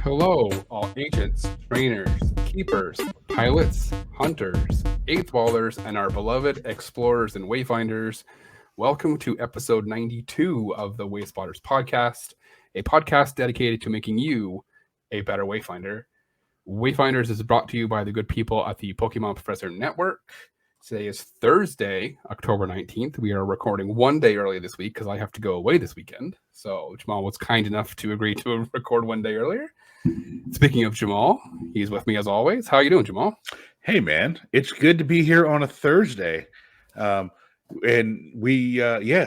Hello, all agents, trainers, keepers, pilots, hunters, eighth ballers, and our beloved explorers and wayfinders. Welcome to episode 92 of the Wayspotters podcast, a podcast dedicated to making you a better wayfinder. Wayfinders is brought to you by the good people at the Pokémon Professor Network. Today is Thursday, October 19th. We are recording one day early this week because I have to go away this weekend. So Jamal was kind enough to agree to record one day earlier. Speaking of Jamal, he's with me as always. How are you doing, Jamal? Hey, man. It's good to be here on a Thursday. It's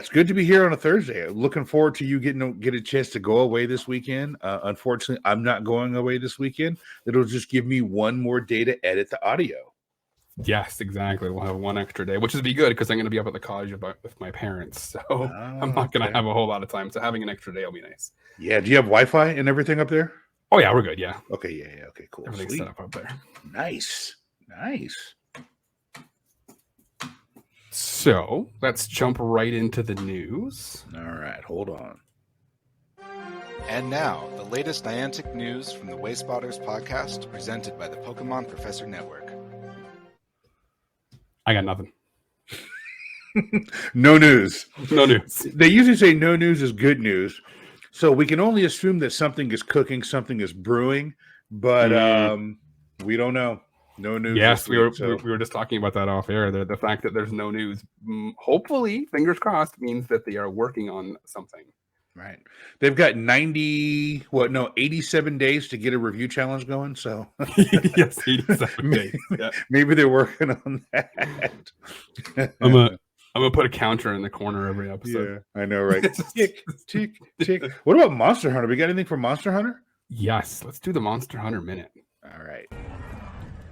good to be here on a Thursday. Looking forward to you get a chance to go away this weekend. Unfortunately, I'm not going away this weekend. It'll just give me one more day to edit the audio. Yes, exactly. We'll have one extra day, which will be good because I'm going to be up at the college with my parents. So I'm not going to have a whole lot of time. So having an extra day will be nice. Yeah. Do you have Wi-Fi and everything up there? Oh, yeah, we're good. Yeah. Okay. Yeah. Okay, cool. Everything's set up there. Nice. So let's jump right into the news. All right. Hold on. And now, the latest Niantic news from the Wayspotters podcast, presented by the Pokémon Professor Network. I got nothing. No news. No news. They usually say no news is good news. So we can only assume that something is cooking, something is brewing, but we don't know. No news. Yes, we were just talking about that off air. The fact that there's no news, hopefully, fingers crossed, means that they are working on something. Right. They've got 87 days to get a review challenge going. So yes, 87 days. Yeah. Maybe they're working on that. I'm gonna put a counter in the corner every episode. Yeah, I know, right? Tick, tick, tick. What about Monster Hunter? We got anything for Monster Hunter? Yes, let's do the Monster Hunter Minute. All right.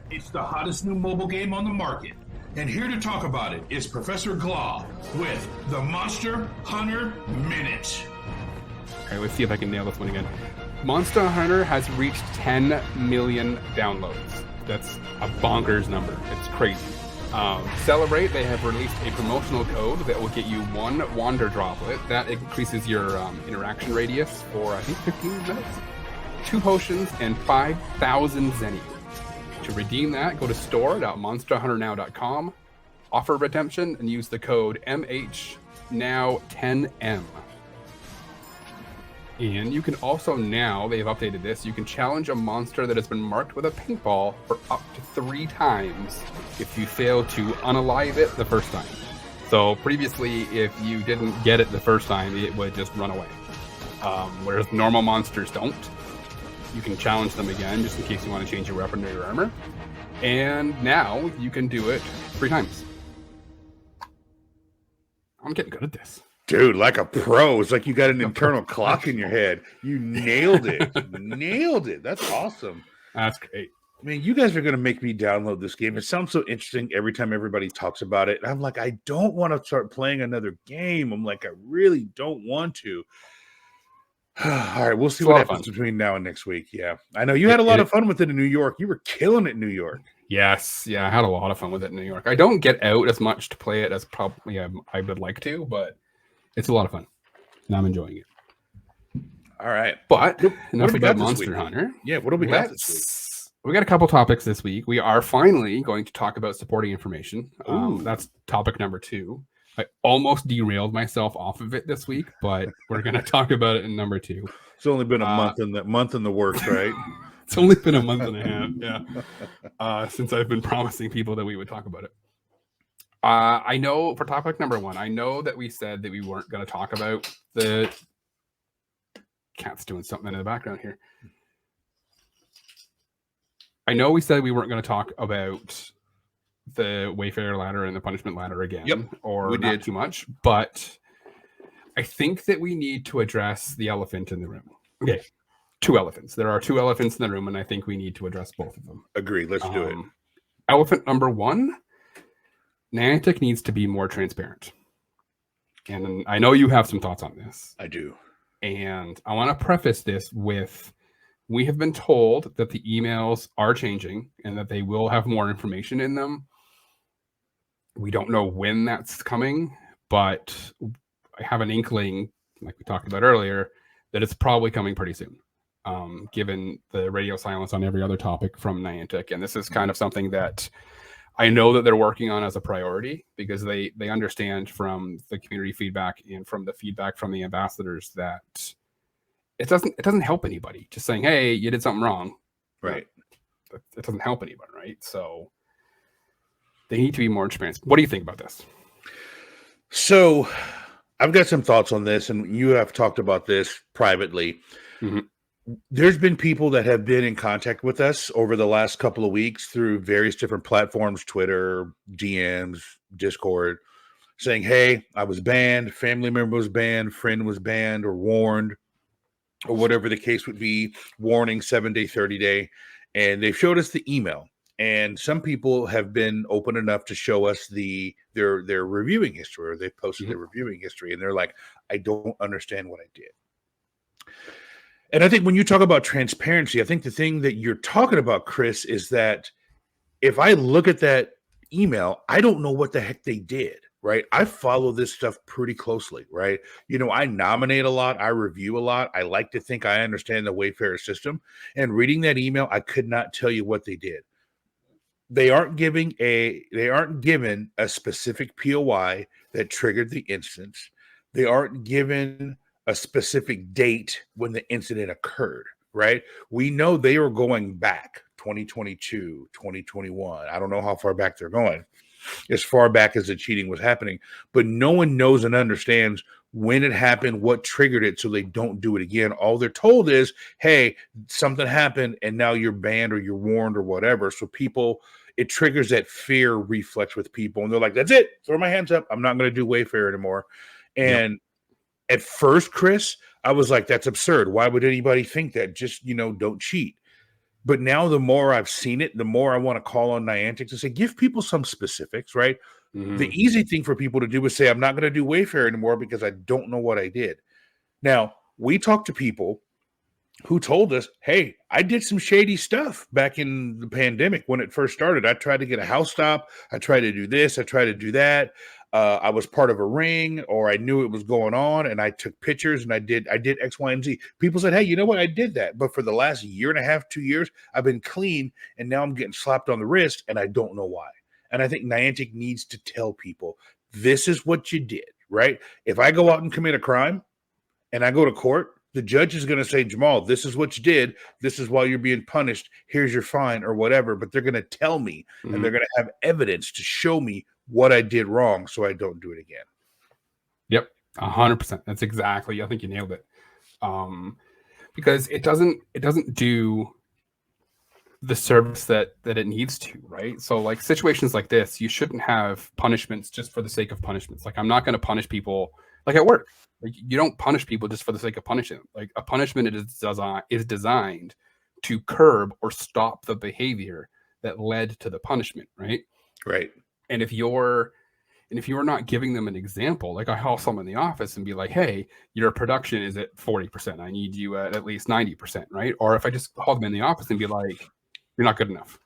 It's the hottest new mobile game on the market. And here to talk about it is Professor Glaw with the Monster Hunter Minute. All right, let's see if I can nail this one again. Monster Hunter has reached 10 million downloads. That's a bonkers number. It's crazy. Celebrate, they have released a promotional code that will get you one Wander Droplet. That increases your interaction radius for, I think, 15 minutes. 2 potions and 5,000 Zenny. To redeem that, go to store.monsterhunternow.com, offer redemption, and use the code MHNOW10M. And you can also now, they've updated this, you can challenge a monster that has been marked with a paintball for up to 3 times if you fail to unalive it the first time. So previously, if you didn't get it the first time, it would just run away. Whereas normal monsters don't. You can challenge them again just in case you want to change your weapon or your armor. And now you can do it 3 times. I'm getting good at this. Dude, like a pro. It's like you got an internal clock in your head. You nailed it. Nailed it. That's awesome. That's great. I mean, you guys are going to make me download this game. It sounds so interesting every time everybody talks about it. And I'm like, I don't want to start playing another game. I'm like, I really don't want to. All right, we'll see what happens between now and next week. Yeah, I know you had a lot of fun with it in New York. You were killing it in New York. Yes, yeah, I had a lot of fun with it in New York. I don't get out as much to play it as probably I would like to, but it's a lot of fun, and I'm enjoying it. All right, but enough about Monster Hunter. Yeah, what do we got this week? We got a couple topics this week. We are finally going to talk about supporting information. That's topic number 2. I almost derailed myself off of it this week, but we're going to talk about it in number 2. It's only been a month in the works, right? It's only been a month and a half, yeah, since I've been promising people that we would talk about it. I know for topic number 1, I know that we said that we weren't going to talk about the cat's doing something in the background here. I know we said we weren't going to talk about the Wayfarer ladder and the punishment ladder again, or not too much, but I think that we need to address the elephant in the room. Okay, 2 elephants. There are 2 elephants in the room, and I think we need to address both of them. Agreed. Let's do it. Elephant number 1, Niantic needs to be more transparent. And I know you have some thoughts on this. I do. And I want to preface this with, we have been told that the emails are changing and that they will have more information in them. We don't know when that's coming, but I have an inkling, like we talked about earlier, that it's probably coming pretty soon. given the radio silence on every other topic from Niantic. And this is kind of something that I know that they're working on as a priority, because they understand from the community feedback and from the feedback from the ambassadors that it doesn't help anybody just saying, hey, you did something wrong. Right. It doesn't help anybody, right? So they need to be more transparent. What do you think about this? So I've got some thoughts on this, and you have talked about this privately. Mm-hmm. There's been people that have been in contact with us over the last couple of weeks through various different platforms, Twitter, DMs, Discord, saying, hey, I was banned, family member was banned, friend was banned or warned, or whatever the case would be, warning 7-day, 30-day. And they've showed us the email. And some people have been open enough to show us their reviewing history, or they've posted their reviewing history. And they're like, I don't understand what I did. And I think when you talk about transparency, I think the thing that you're talking about, Chris, is that if I look at that email, I don't know what the heck they did, right? I follow this stuff pretty closely, right? You know, I nominate a lot. I review a lot. I like to think I understand the Wayfarer system. And reading that email, I could not tell you what they did. They aren't given a specific POI that triggered the instance. They aren't given a specific date when the incident occurred, right? We know they were going back 2022, 2021. I don't know how far back they're going, as far back as the cheating was happening, but no one knows and understands when it happened, what triggered it, so they don't do it again. All they're told is, hey, something happened and now you're banned or you're warned or whatever. So people, it triggers that fear reflex with people, and they're like, that's it, throw my hands up, I'm not going to do Wayfarer anymore. And at first, Chris, I was like, that's absurd. Why would anybody think that? Just, don't cheat. But now the more I've seen it, the more I want to call on Niantic to say, give people some specifics, right? Mm-hmm. The easy thing for people to do is say, I'm not going to do Wayfarer anymore because I don't know what I did. Now, we talked to people who told us, hey, I did some shady stuff back in the pandemic when it first started. I tried to get a house stop. I tried to do this. I tried to do that. I was part of a ring, or I knew it was going on, and I took pictures, and I did X, Y, and Z. People said, hey, you know what? I did that. But for the last year and a half, 2 years, I've been clean, and now I'm getting slapped on the wrist, and I don't know why. And I think Niantic needs to tell people, this is what you did, right? If I go out and commit a crime, and I go to court, the judge is going to say, Jamal, this is what you did. This is why you're being punished. Here's your fine or whatever. But they're going to tell me, and they're going to have evidence to show me what I did wrong so I don't do it again. Yep, 100%. That's exactly, I think you nailed it. Because it doesn't do the service that it needs to, right? So like situations like this, you shouldn't have punishments just for the sake of punishments. Like, I'm not going to punish people like at work. Like, you don't punish people just for the sake of punishing. Like, a punishment is designed to curb or stop the behavior that led to the punishment, right? Right. And if you're not giving them an example, like I call someone in the office and be like, hey, your production is at 40%. I need you at least 90%, right? Or if I just call them in the office and be like, you're not good enough.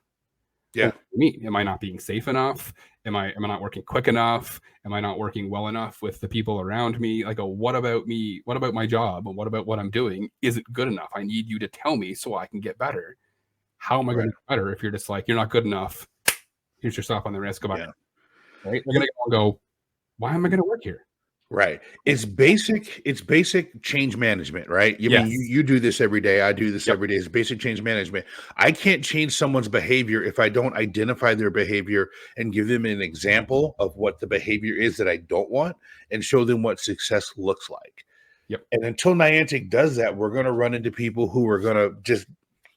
Yeah. What do you mean? Am I not being safe enough? Am I not working quick enough? Am I not working well enough with the people around me? Like, what about me? What about my job? And what about what I'm doing? Isn't good enough. I need you to tell me so I can get better. How am I going to get better if you're just like, you're not good enough? Here's your slap on the wrist. Go back. Yeah. Right? They're going to go, why am I going to work here? Right. It's basic change management, right? I mean, you do this every day. I do this every day. It's basic change management. I can't change someone's behavior if I don't identify their behavior and give them an example of what the behavior is that I don't want and show them what success looks like. Yep. And until Niantic does that, we're going to run into people who are going to just,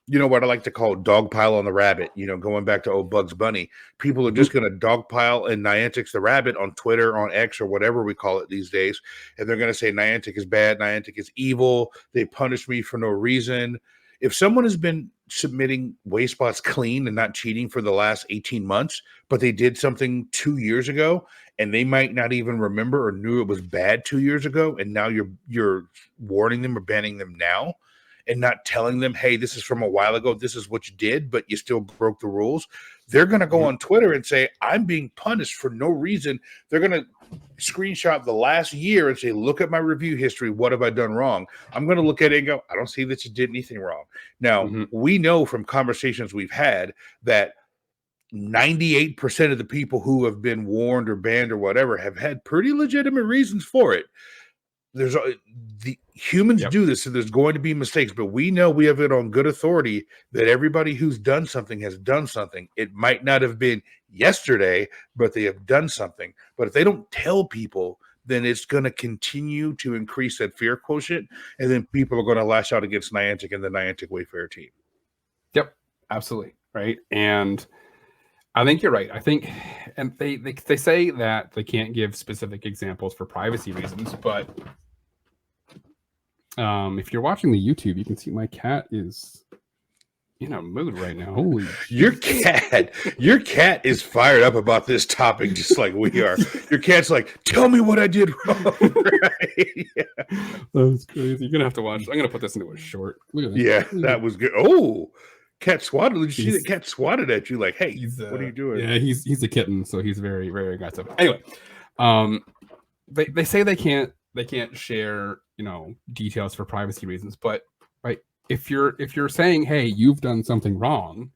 what I like to call dogpile on the rabbit, going back to old Bugs Bunny. People are just going to dogpile and Niantic's the rabbit on Twitter, on X, or whatever we call it these days. And they're going to say Niantic is bad, Niantic is evil, they punish me for no reason. If someone has been submitting Wayspots clean and not cheating for the last 18 months, but they did something 2 years ago, and they might not even remember or knew it was bad 2 years ago, and now you're warning them or banning them now, and not telling them, hey, this is from a while ago, this is what you did, but you still broke the rules, they're going to go on Twitter and say, I'm being punished for no reason. They're going to screenshot the last year and say, look at my review history. What have I done wrong? I'm going to look at it and go, I don't see that you did anything wrong. Now, we know from conversations we've had that 98% of the people who have been warned or banned or whatever have had pretty legitimate reasons for it. There's the humans do this, so there's going to be mistakes, but we know, we have it on good authority that everybody who's done something has done something. It might not have been yesterday, but they have done something. But if they don't tell people, then it's going to continue to increase that fear quotient, and then people are going to lash out against Niantic and the Niantic Wayfarer team. Yep, absolutely, right. And I think you're right. I think, and they say that they can't give specific examples for privacy reasons, but if you're watching the YouTube, you can see my cat is in a mood right now. Holy your cat is fired up about this topic, just like we are. Your cat's like, tell me what I did wrong. Right? That's crazy. You're gonna have to watch. I'm gonna put this into a short. Look at that. Yeah, that was good. Oh, cat swatted. Did you see that cat swatted at you? Like, hey, what are you doing? Yeah, he's a kitten, so he's very, very aggressive. Anyway, they say they can't share, details for privacy reasons, but right, if you're saying, hey, you've done something wrong,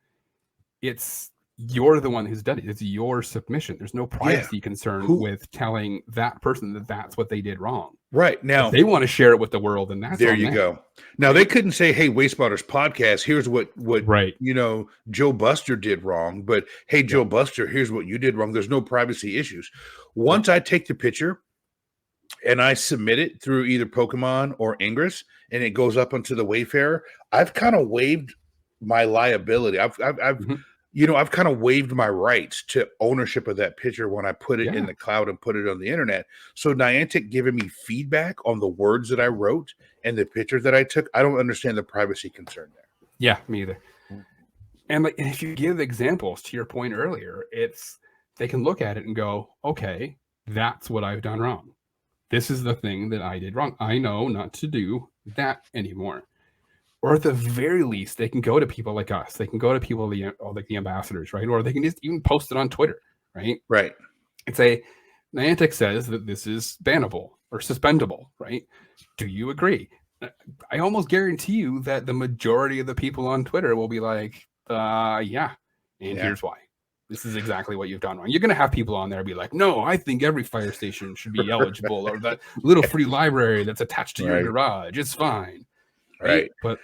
you're the one who's done it. It's your submission. There's no privacy concern with telling that person that that's what they did wrong. Right. Now, if they want to share it with the world, and that's there you go. Now, they couldn't say, hey, Wayspotters podcast, here's what right, Joe Buster did wrong, but hey, Joe Buster, here's what you did wrong. There's no privacy issues. Once I take the picture and I submit it through either Pokemon or Ingress, and it goes up onto the Wayfarer, I've kind of waived my liability. I've kind of waived my rights to ownership of that picture when I put it in the cloud and put it on the internet. So Niantic giving me feedback on the words that I wrote and the pictures that I took, I don't understand the privacy concern there. Yeah, me either. And if you give examples, to your point earlier, they can look at it and go, okay, that's what I've done wrong. This is the thing that I did wrong. I know not to do that anymore. Or at the very least, they can go to people like us. They can go to people like the ambassadors, right? Or they can just even post it on Twitter, right? Right. And say, Niantic says that this is bannable or suspendable, right? Do you agree? I almost guarantee you that the majority of the people on Twitter will be like, yeah, and here's why. This is exactly what you've done wrong. You're going to have people on there be like, no, I think every fire station should be eligible, or that little free library that's attached to your garage. It's fine. Right. But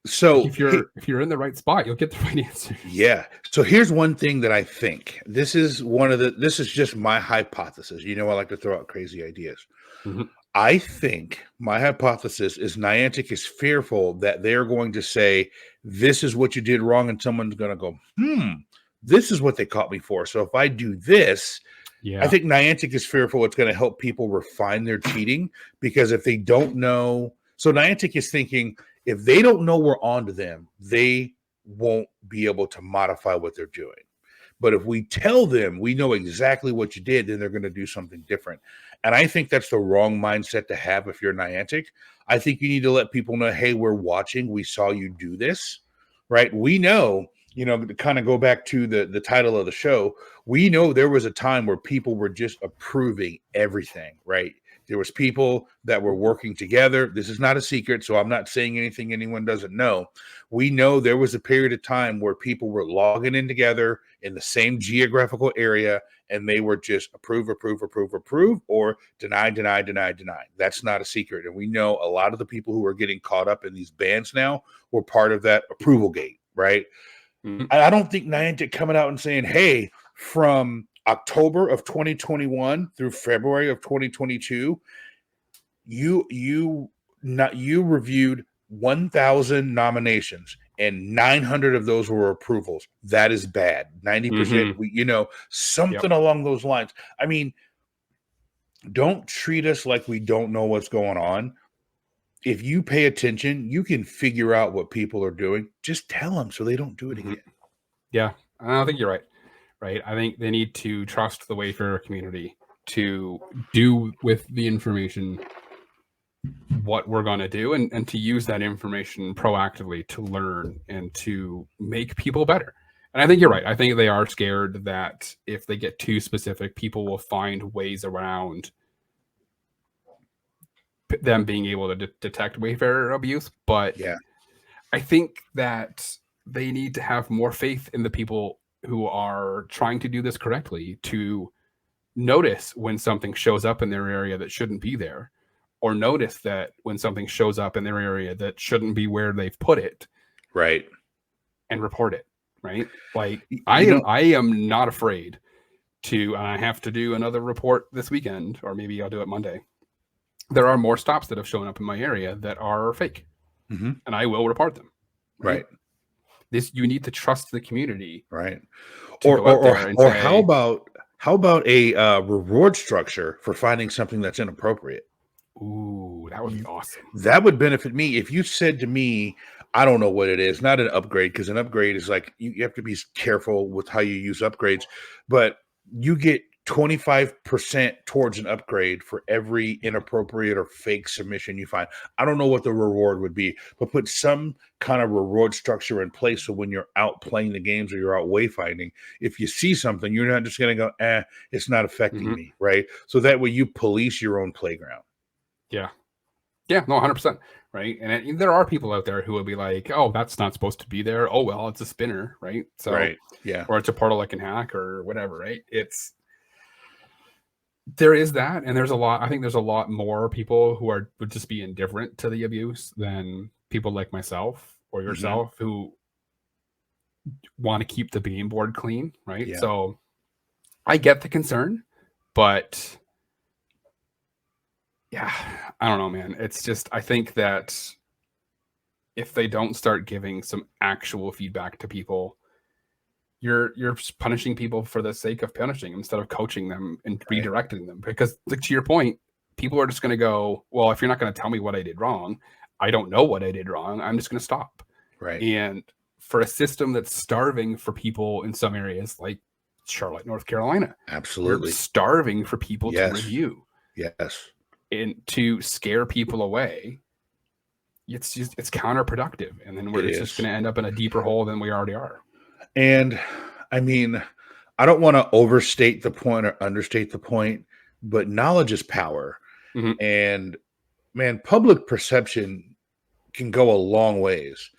so if you're in the right spot, you'll get the right answer. Yeah. So here's one thing that I think. This is just my hypothesis. I like to throw out crazy ideas. Mm-hmm. I think my hypothesis is Niantic is fearful that they're going to say, this is what you did wrong, and someone's going to go, this is what they caught me for. So if I do this, I think Niantic is fearful it's going to help people refine their cheating, because if they don't know, so Niantic is thinking, if they don't know we're on to them, they won't be able to modify what they're doing. But if we tell them we know exactly what you did, then they're going to do something different. And I think that's the wrong mindset to have if you're Niantic. I think you need to let people know, hey, we're watching. We saw you do this, right? We know, to kind of go back to the title of the show, we know there was a time where people were just approving everything, right? There was people that were working together. This is not a secret, so I'm not saying anything anyone doesn't know. We know there was a period of time where people were logging in together in the same geographical area, and they were just approve, or deny. That's not a secret. And we know a lot of the people who are getting caught up in these bans now were part of that Approvegate, right? Mm-hmm. I don't think Niantic coming out and saying, hey, from October of 2021 through February of 2022, you reviewed 1,000 nominations and 900 of those were approvals. That is bad. 90%, something along those lines. I mean, don't treat us like we don't know what's going on. If you pay attention, you can figure out what people are doing. Just tell them so they don't do it again. Yeah, I think you're right. Right. I think they need to trust the Wayfarer community to do with the information what we're going to do, and to use that information proactively to learn and to make people better. And I think you're right. I think they are scared that if they get too specific, people will find ways around them being able to detect Wayfarer abuse. But Yeah. I think that they need to have more faith in the people who are trying to do this correctly, to notice when something shows up in their area that shouldn't be there, or notice that when something shows up in their area that shouldn't be where they've put it, Right. and report it. Right? Like You I know- am not afraid to, and I have to do another report this weekend, or maybe I'll do it Monday. There are more stops that have shown up in my area that are fake, Mhm. and I will report them. Right. This, you need to trust the community. Right. to Or go out there and or say, how about a reward structure for finding something that's inappropriate? ooh, that would be awesome. That would benefit me. If you said to me, I don't know what it is, not an upgrade, because an upgrade is like you have to be careful with how you use upgrades, but you get 25% towards an upgrade for every inappropriate or fake submission you find. I don't know what the reward would be, but put some kind of reward structure in place so when you're out playing the games or you're out wayfinding, if you see something, you're not just going to go, it's not affecting me, right? So that way you police your own playground. Yeah, no, 100%. Right. And there are people out there who will be like, oh, that's not supposed to be there. Oh, well, it's a spinner. Right. So, Right. Yeah. or it's a portal I can hack or whatever. Right. There is that. And I think there's a lot more people who would just be indifferent to the abuse than people like myself or yourself who want to keep the game board clean. Right. Yeah. So I get the concern, but yeah, I don't know, man. It's just, I think that if they don't start giving some actual feedback to people, you're punishing people for the sake of punishing instead of coaching them and redirecting them. Because, like, to your point, people are just going to go, well, if you're not going to tell me what I did wrong, I don't know what I did wrong, I'm just going to stop. Right. And for a system that's starving for people in some areas, like Charlotte, North Carolina, Absolutely. we're starving for people to review. Yes. And to scare people away, it's counterproductive, and then it's just going to end up in a deeper hole than we already are. And I mean, I don't want to overstate the point or understate the point, but knowledge is power. And man, public perception can go a long ways.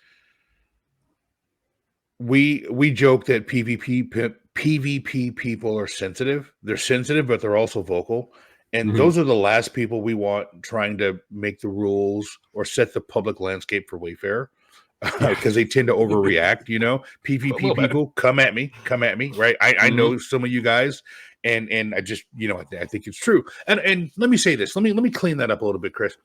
We joke that PvP people are sensitive. They're sensitive, but they're also vocal. And those are the last people we want trying to make the rules or set the public landscape for Wayfarer, because they tend to overreact, PvP people, come at me, right? I know some of you guys, and I just, I think it's true. And let me say this. Let me clean that up a little bit, Chris.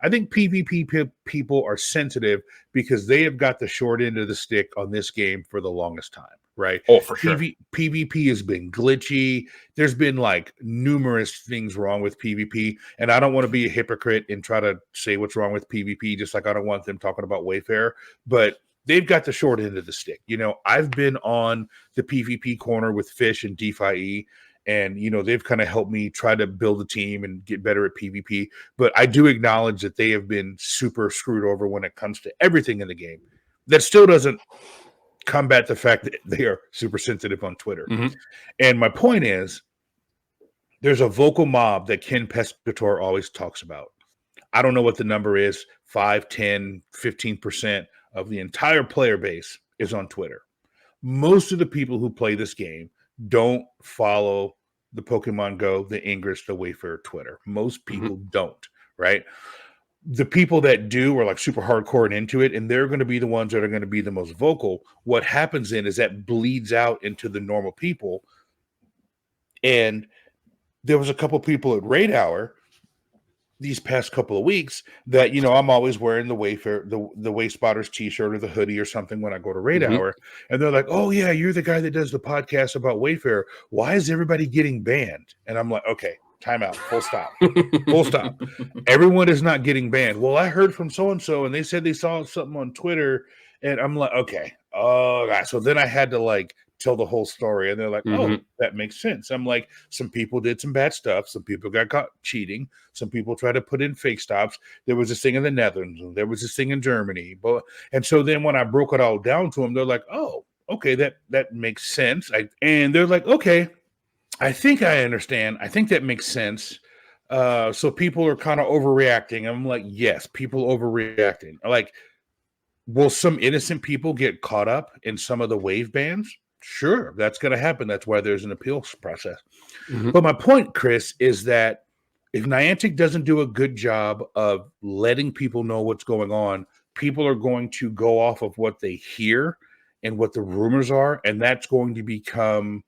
I think PvP people are sensitive because they have got the short end of the stick on this game for the longest time. Right. Oh, for sure. PvP has been glitchy. There's been like numerous things wrong with PvP. And I don't want to be a hypocrite and try to say what's wrong with PvP, just like I don't want them talking about Wayfarer. But they've got the short end of the stick. I've been on the PvP corner with Fish and DeFi, and they've kind of helped me try to build a team and get better at PvP. But I do acknowledge that they have been super screwed over when it comes to everything in the game. That still doesn't combat the fact that they are super sensitive on Twitter. And my point is, there's a vocal mob that Ken Pescator always talks about. I don't know what the number is, 5, 10, 15% of the entire player base is on Twitter. Most of the people who play this game don't follow the Pokemon Go, the Ingress, the Wayfarer Twitter. Most people don't, right? The people that do are like super hardcore and into it, and they're going to be the ones that are going to be the most vocal. What happens then is that bleeds out into the normal people. And there was a couple people at Raid Hour these past couple of weeks that, I'm always wearing the Wayfarer, the Wayspotters t-shirt or the hoodie or something when I go to Raid Hour. And they're like, oh yeah, you're the guy that does the podcast about Wayfarer. Why is everybody getting banned? And I'm like, okay, time out. Full stop. Full stop. Everyone is not getting banned. Well, I heard from so-and-so and they said they saw something on Twitter, and I'm like, okay. Oh, God. So then I had to tell the whole story, and they're like, oh, that makes sense. I'm like, some people did some bad stuff. Some people got caught cheating. Some people tried to put in fake stops. There was this thing in the Netherlands. There was this thing in Germany. And so then when I broke it all down to them, they're like, oh, okay, that makes sense. And they're like, okay, I think I understand. I think that makes sense. So people are kind of overreacting. I'm like, yes, people overreacting. Like, will some innocent people get caught up in some of the wave bans? Sure, that's going to happen. That's why there's an appeals process. Mhm. But my point, Chris, is that if Niantic doesn't do a good job of letting people know what's going on, people are going to go off of what they hear and what the rumors are, and that's going to become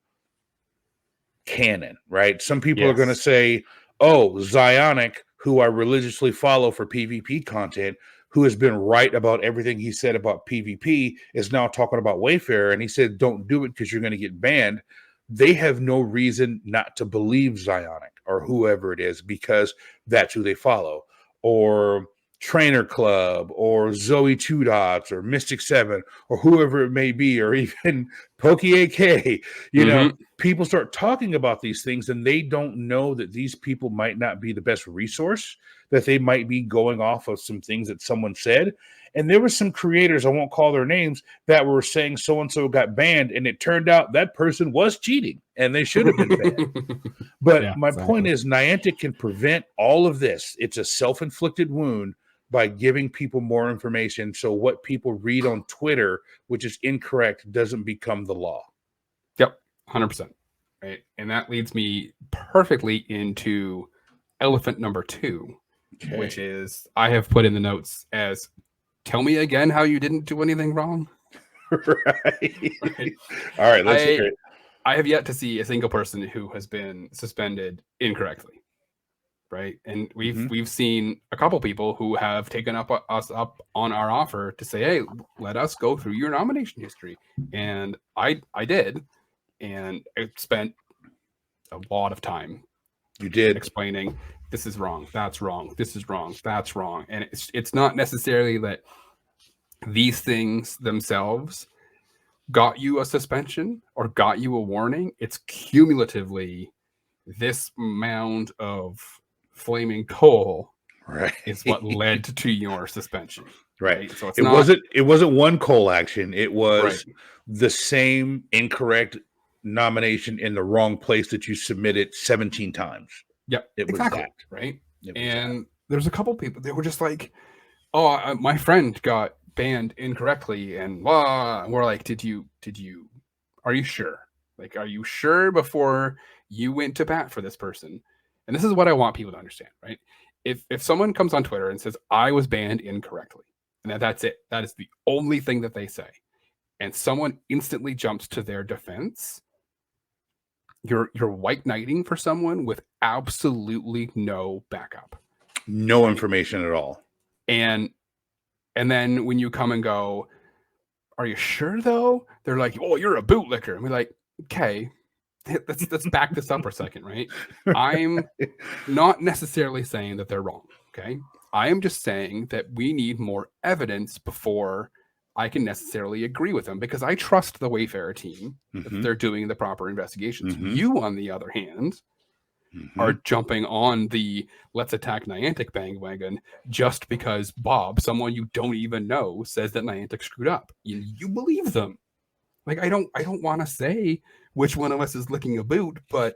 canon, right? Some people are going to Yes. say, oh, Zionic, who I religiously follow for PvP content, who has been right about everything he said about PvP, is now talking about Wayfarer, and he said, don't do it because you're going to get banned. They have no reason not to believe Zionic or whoever it is because that's who they follow. Or Trainer Club or Zoe Two Dots or Mystic 7 or whoever it may be, or even Pokey AK, you know, people start talking about these things and they don't know that these people might not be the best resource, that they might be going off of some things that someone said. And there were some creators, I won't call their names, that were saying so-and-so got banned, and it turned out that person was cheating and they should have been banned. But Yeah, my point is Niantic can prevent all of this. It's a self-inflicted wound by giving people more information. So what people read on Twitter, which is incorrect, doesn't become the law. Yep, 100%. Right. And that leads me perfectly into elephant number 2, which is I have put in the notes as, tell me again how you didn't do anything wrong. Right. All right, let's hear it. I have yet to see a single person who has been suspended incorrectly. Right. And we've seen a couple people who have taken us up on our offer to say, hey, let us go through your nomination history. And I did. And I spent a lot of time explaining this is wrong, that's wrong, this is wrong, that's wrong. And it's not necessarily that these things themselves got you a suspension or got you a warning. It's cumulatively this mound of flaming coal is what led to your suspension. Right. So it wasn't one coal action. It was the same incorrect nomination in the wrong place that you submitted 17 times. Yep. It was exactly. that. Right. And there's a couple people that were just like, oh, my friend got banned incorrectly, and blah. And we're like, are you sure? Like, are you sure before you went to bat for this person? And this is what I want people to understand, right? If someone comes on Twitter and says, I was banned incorrectly, and that's it, that is the only thing that they say, and someone instantly jumps to their defense, you're white knighting for someone with absolutely no backup. No information at all. And then when you come and go, are you sure though? They're like, oh, you're a bootlicker. And we're like, okay, let's back this up for a second, right? I'm not necessarily saying that they're wrong, okay? I am just saying that we need more evidence before I can necessarily agree with them, because I trust the Wayfarer team that they're doing the proper investigations. You, on the other hand, are jumping on the let's attack Niantic bandwagon just because Bob, someone you don't even know, says that Niantic screwed up. You believe them. Like, I don't want to say which one of us is licking a boot, but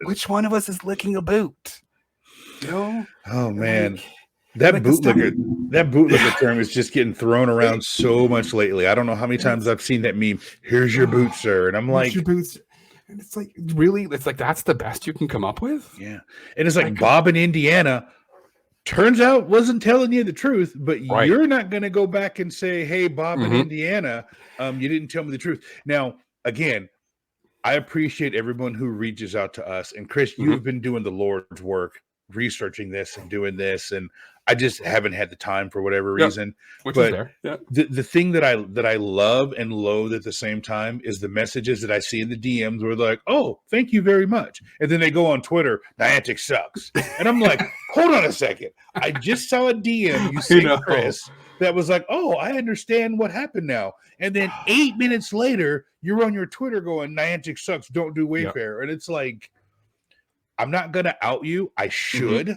which one of us is licking a boot? You know? Oh man. Like, that bootlicker term is just getting thrown around so much lately. I don't know how many times I've seen that meme. Here's your boot, sir. And I'm like, your boots. And it's like, really? It's like, that's the best you can come up with? Yeah. And it's like Bob in Indiana turns out wasn't telling you the truth, but you're not going to go back and say, hey, Bob in Indiana, you didn't tell me the truth. Now, again, I appreciate everyone who reaches out to us. And Chris, you've been doing the Lord's work, researching this and doing this, and I just haven't had the time for whatever reason. Which but is there. Yeah. The thing that I love and loathe at the same time is the messages that I see in the DMs where they're like, oh, thank you very much. And then they go on Twitter, Niantic sucks. And I'm like, hold on a second. I just saw a DM you sent Chris that was like, oh, I understand what happened now. And then 8 minutes later, you're on your Twitter going, Niantic sucks, don't do Wayfarer. And it's like, I'm not going to out you. I should.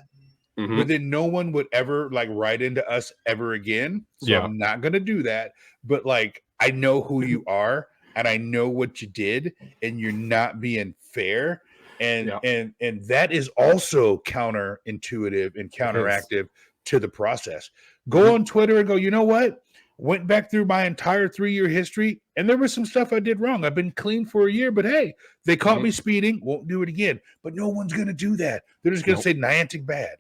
But then no one would ever like write into us ever again. So I'm not going to do that. But like, I know who you are, and I know what you did, and you're not being fair. And that is also counterintuitive and counteractive to the process. Go on Twitter and go, you know what? Went back through my entire 3-year history, and there was some stuff I did wrong. I've been clean for a year, but hey, they caught me speeding. Won't do it again. But no one's going to do that. They're just going to say Niantic bad.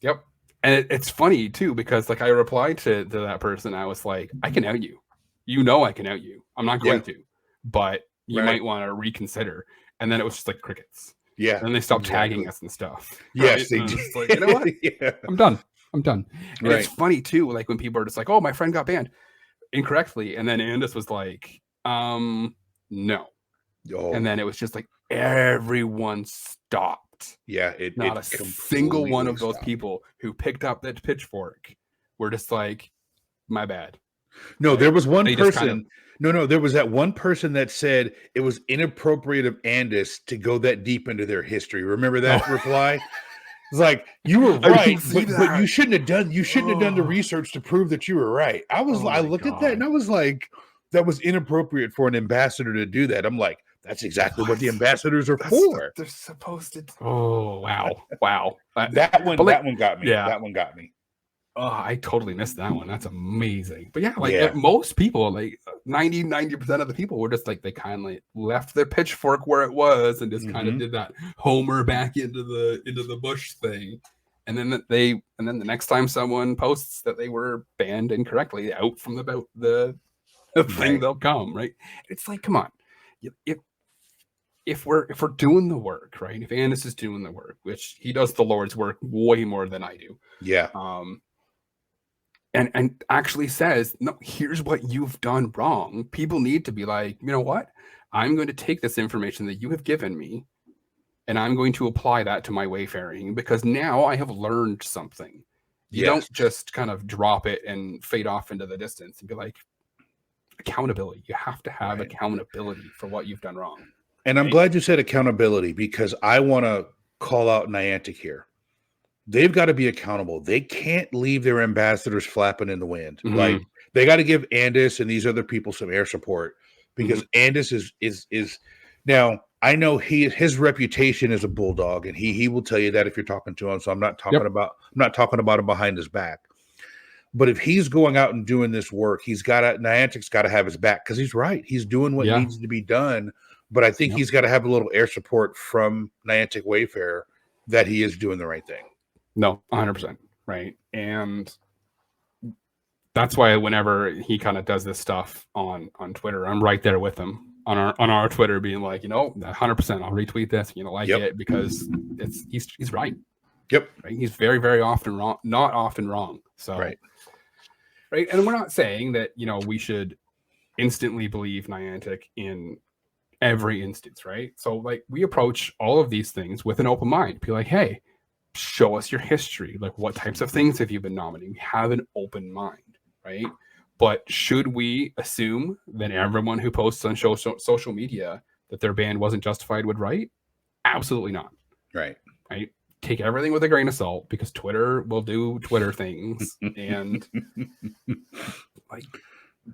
Yep. And it's funny, too, because like I replied to that person. I was like, I can out you. You know I can out you. I'm not going to. But you might want to reconsider. And then it was just like crickets. Yeah. And then they stopped tagging us and stuff. Yes, right? they did. Like, you know what? I'm done. And right. It's funny too, like when people are just like, "Oh, my friend got banned incorrectly," and then Andis was like, "No," and then it was just like everyone stopped. Yeah, not a single one of those people who picked up that pitchfork were just like, "My bad." No, there was one person. No, there was that one person that said it was inappropriate of Andis to go that deep into their history. Remember that reply? It's like, you were right, but you shouldn't have done the research to prove that you were right. I looked at that and I was like, that was inappropriate for an ambassador to do that. I'm like, that's exactly what the ambassadors are for. They're supposed to. Oh, wow. That one got me. Yeah. That one got me. Oh, I totally missed that one. That's amazing. But yeah, most people, like 90% of the people were just like, they kind of like left their pitchfork where it was and just kind of did that Homer back into the bush thing. And then the next time someone posts that they were banned incorrectly out from the thing, they'll come, right? It's like, come on. If we're doing the work, right? If Andis is doing the work, which he does the Lord's work way more than I do. Yeah. And actually says, no, here's what you've done wrong. People need to be like, you know what? I'm going to take this information that you have given me and I'm going to apply that to my wayfaring because now I have learned something. You don't just kind of drop it and fade off into the distance and be like, accountability. You have to have accountability for what you've done wrong. And I'm glad you said accountability because I want to call out Niantic here. They've got to be accountable. They can't leave their ambassadors flapping in the wind. Like they got to give Andis and these other people some air support because Andis is now. I know his reputation is a bulldog, and he will tell you that if you're talking to him. So I'm not talking about him behind his back. But if he's going out and doing this work, Niantic's got to have his back because he's right. He's doing what needs to be done. But I think he's got to have a little air support from Niantic Wayfarer that he is doing the right thing. No, 100%. Right. And that's why whenever he kind of does this stuff on Twitter, I'm right there with him on our Twitter being like, 100%, I'll retweet this, it because he's right. Yep. Right. He's very, very often wrong, not often wrong. So, right. And we're not saying that, we should instantly believe Niantic in every instance. Right. So like we approach all of these things with an open mind, be like, hey, show us your history. Like what types of things have you been nominating? We have an open mind, right? But should we assume that everyone who posts on social media that their ban wasn't justified would write? Absolutely not. Right. Take everything with a grain of salt because Twitter will do Twitter things. And like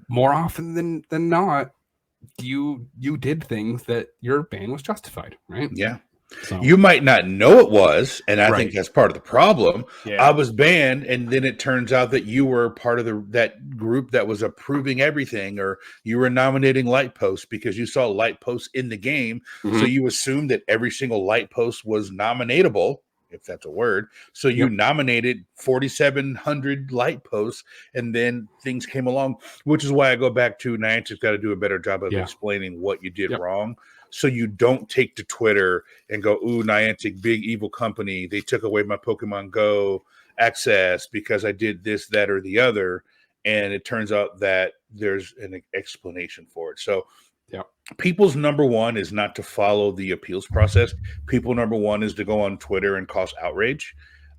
more often than not, you did things that your ban was justified, right? Yeah. So. You might not know it was, and I think that's part of the problem. Yeah. I was banned, and then it turns out that you were part of that group that was approving everything, or you were nominating light posts because you saw light posts in the game, so you assumed that every single light post was nominatable, if that's a word. So you nominated 4,700 light posts, and then things came along, which is why I go back to Niantic's got to do a better job of explaining what you did wrong. So you don't take to Twitter and go, ooh, Niantic, big evil company. They took away my Pokemon Go access because I did this, that, or the other. And it turns out that there's an explanation for it. So people's number one is not to follow the appeals process. People number one is to go on Twitter and cause outrage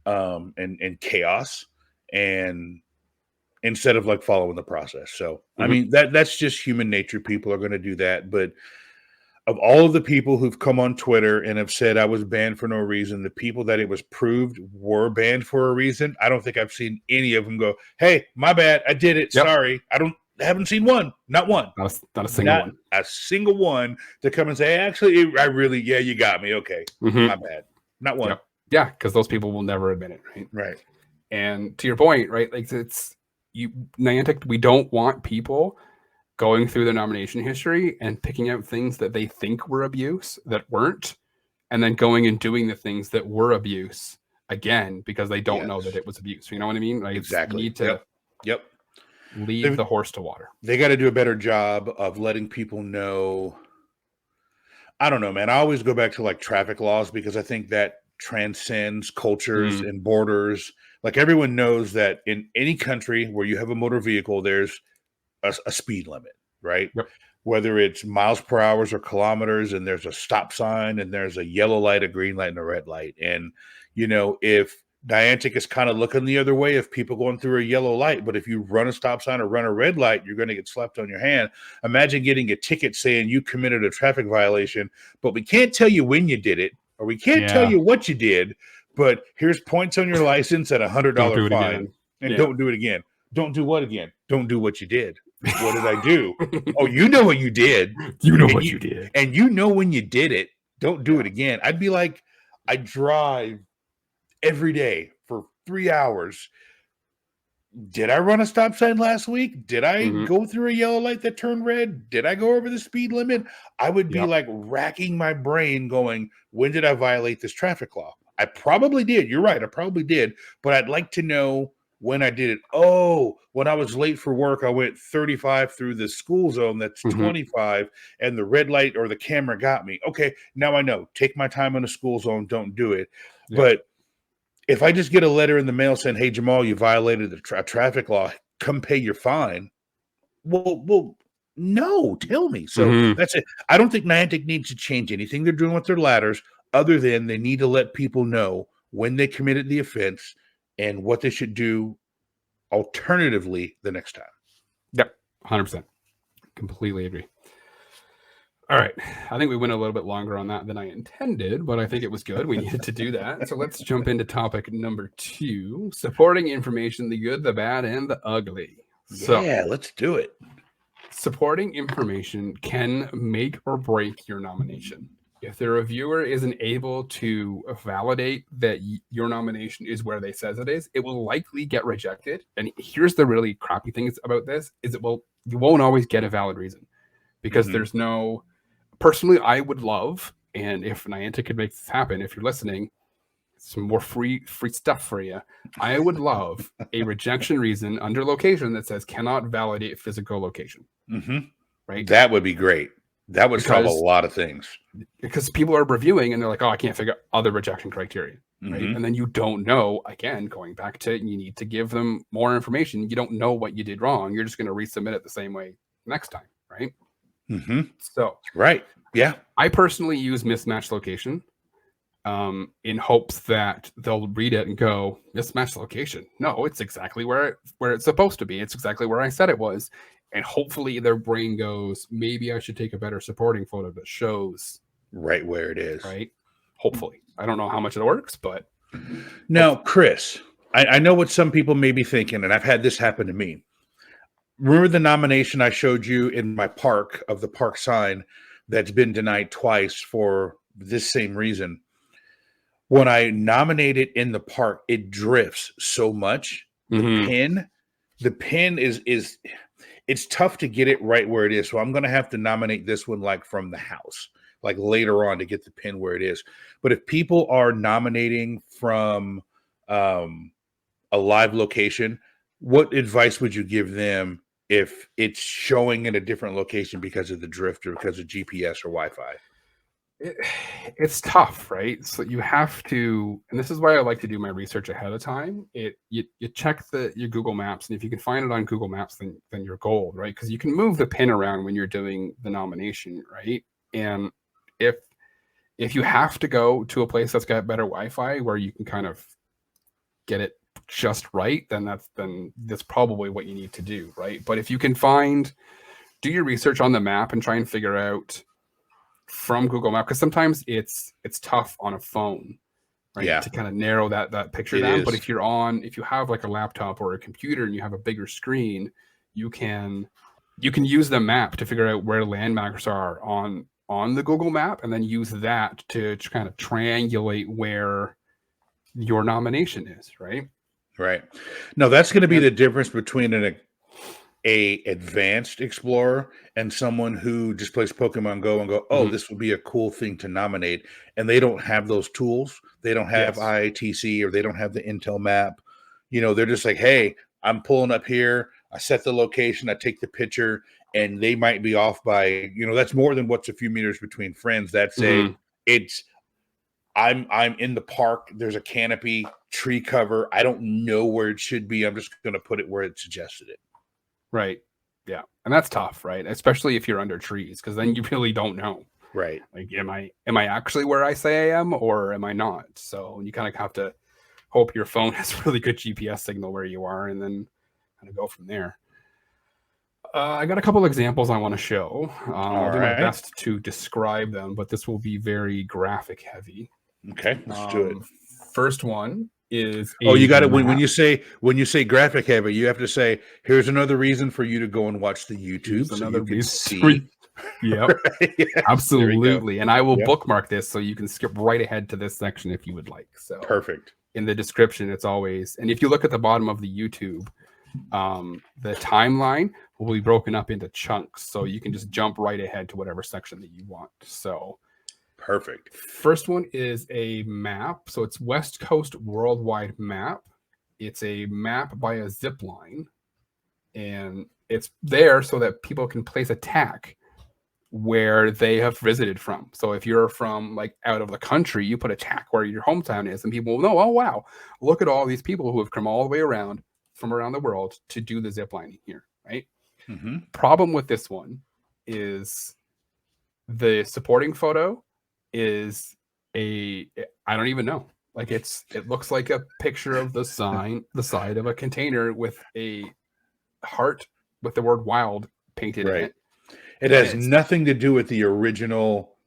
and chaos, and instead of like following the process. So, I mean, that's just human nature. People are going to do that. But of all of the people who've come on Twitter and have said I was banned for no reason, the people that it was proved were banned for a reason, I don't think I've seen any of them go, hey, my bad, I did it. Sorry. I don't haven't seen one. Not one. Not a single one. A single one to come and say, actually, I really, yeah, you got me. Okay. Mm-hmm. My bad. Not one. Yep. Yeah, because those people will never admit it, right? Right. And to your point, right? Like Niantic, we don't want people going through the nomination history and picking out things that they think were abuse that weren't, and then going and doing the things that were abuse again because they don't know that it was abuse. You know what I mean? Like Exactly. You need to lead the horse to water. They got to do a better job of letting people know. I don't know, man. I always go back to like traffic laws because I think that transcends cultures and borders. Like everyone knows that in any country where you have a motor vehicle, there's a speed limit, right? Yep. Whether it's miles per hour or kilometers, and there's a stop sign and there's a yellow light, a green light, and a red light. And, you know, if Niantic is kind of looking the other way of people going through a yellow light, but if you run a stop sign or run a red light, you're going to get slapped on your hand. Imagine getting a ticket saying you committed a traffic violation, but we can't tell you when you did it, or we can't tell you what you did, but here's points on your license at $100 fine. And don't do it again. Don't do what again? Don't do what you did. What did I do? Oh, you know what you did. You know what you did. And you know when you did it. Don't do it again. I'd be like, I drive every day for 3 hours. Did I run a stop sign last week? Did I go through a yellow light that turned red? Did I go over the speed limit? I would be like racking my brain going, when did I violate this traffic law? I probably did. You're right. I probably did. But I'd like to know when I did it. Oh, when I was late for work, I went 35 through the school zone. That's 25. And the red light or the camera got me. Okay, now I know. Take my time in a school zone. Don't do it. Yeah. But if I just get a letter in the mail saying, hey, Jamal, you violated the traffic law, come pay your fine. Well, no, tell me. So that's it. I don't think Niantic needs to change anything they're doing with their ladders other than they need to let people know when they committed the offense and what they should do alternatively the next time. Yep, 100%. Completely agree. All right. I think we went a little bit longer on that than I intended, but I think it was good. We needed to do that. So let's jump into topic number 2, supporting information, the good, the bad, and the ugly. So, yeah, let's do it. Supporting information can make or break your nomination. If the reviewer isn't able to validate that your nomination is where they says it is, it will likely get rejected. And here's the really crappy thing about this is you won't always get a valid reason because there's no, personally, I would love, and if Niantic could make this happen, if you're listening, some more free stuff for you. I would love a rejection reason under location that says cannot validate physical location. Right? That would be great. That would solve a lot of things. Because people are reviewing and they're like, oh, I can't figure out other rejection criteria. Right? And then you don't know, again, going back to you need to give them more information. You don't know what you did wrong. You're just going to resubmit it the same way next time. Right? So, right. Yeah. I personally use mismatch location in hopes that they'll read it and go, mismatch location. No, it's exactly where it's supposed to be. It's exactly where I said it was. And hopefully their brain goes, maybe I should take a better supporting photo that shows right where it is. Right. Hopefully. I don't know how much it works, but. Now, Chris, I know what some people may be thinking, and I've had this happen to me. Remember the nomination I showed you in my park of the park sign that's been denied twice for this same reason? When I nominate it in the park, it drifts so much. The pin is it's tough to get it right where it is. So I'm going to have to nominate this one like from the house, like later on to get the pin where it is. But if people are nominating from a live location, what advice would you give them if it's showing in a different location because of the drift or because of GPS or Wi-Fi? It's tough, right? So you have to, and this is why I like to do my research ahead of time. You check your Google Maps, and if you can find it on Google Maps, then you're gold, right? Because you can move the pin around when you're doing the nomination, right? And if you have to go to a place that's got better Wi-Fi where you can kind of get it just right, then that's probably what you need to do, right? But if you can do your research on the map and try and figure out from Google Maps, because sometimes it's tough on a phone, right? Yeah. To kind of narrow that picture down. But if you have like a laptop or a computer and you have a bigger screen, you can you can use the map to figure out where landmarks are on the Google map, and then use that to kind of triangulate where your nomination is, right? Right. No, that's going to be the difference between a advanced explorer and someone who just plays Pokemon Go and go, oh, this would be a cool thing to nominate. And they don't have those tools. They don't have IITC, or they don't have the Intel map. You know, they're just like, hey, I'm pulling up here. I set the location. I take the picture, and they might be off by, you know, that's more than what's a few meters between friends. That's I'm in the park. There's a canopy, tree cover. I don't know where it should be. I'm just going to put it where it suggested it. Right. Yeah. And that's tough, right? Especially if you're under trees, because then you really don't know. Right. Like, am I actually where I say I am, or am I not? So you kind of have to hope your phone has really good GPS signal where you are, and then kind of go from there. I got a couple examples I want to show. I'll do my best to describe them, but this will be very graphic heavy. Okay, let's do it. First one is you got it. When you say graphic heavy, you have to say, here's another reason for you to go and watch the YouTube so you can see. Yep. Absolutely. And I will bookmark this so you can skip right ahead to this section if you would like. So perfect. In the description, it's always, and if you look at the bottom of the YouTube, the timeline will be broken up into chunks, so you can just jump right ahead to whatever section that you want. So perfect. First one is a map. So it's West Coast Worldwide Map. It's a map by a zip line, and it's there so that people can place a tag where they have visited from. So if you're from like out of the country, you put a tag where your hometown is, and people will know, oh wow, look at all these people who have come all the way around from around the world to do the zip lining here, right? Problem with this one is the supporting photo is I don't even know. Like it looks like a picture of the side of a container with a heart with the word wild painted in it. It has nothing to do with the original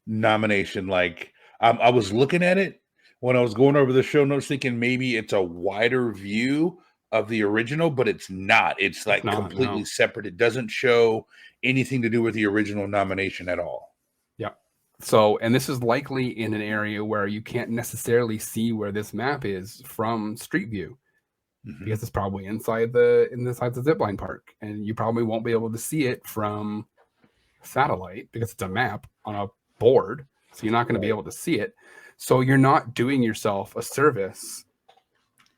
nomination. Like I was looking at it when I was going over the show notes thinking maybe it's a wider view of the original, but it's not. It's like completely separate. It doesn't show anything to do with the original nomination at all. Yeah. So, and this is likely in an area where you can't necessarily see where this map is from Street View, because it's probably inside the zipline park, and you probably won't be able to see it from satellite because it's a map on a board. So you're not going to be able to see it. So you're not doing yourself a service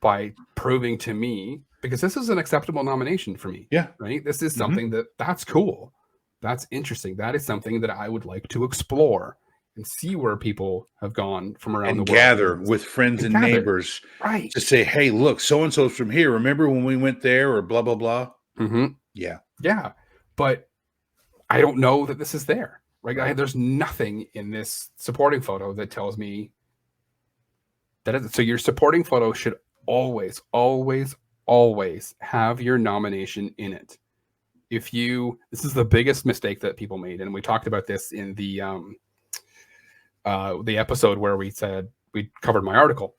by proving to me, because this is an acceptable nomination for me. Yeah. Right. This is something that's cool. That's interesting. That is something that I would like to explore and see where people have gone from around the world. Gather with friends and neighbors. Right. To say, hey, look, so-and-so's from here. Remember when we went there, or blah, blah, blah. Yeah. Yeah. But I don't know that this is there. Right. There's nothing in this supporting photo that tells me that so your supporting photo should always have your nomination in it. This is the biggest mistake that people made, and we talked about this in the episode where we covered my article.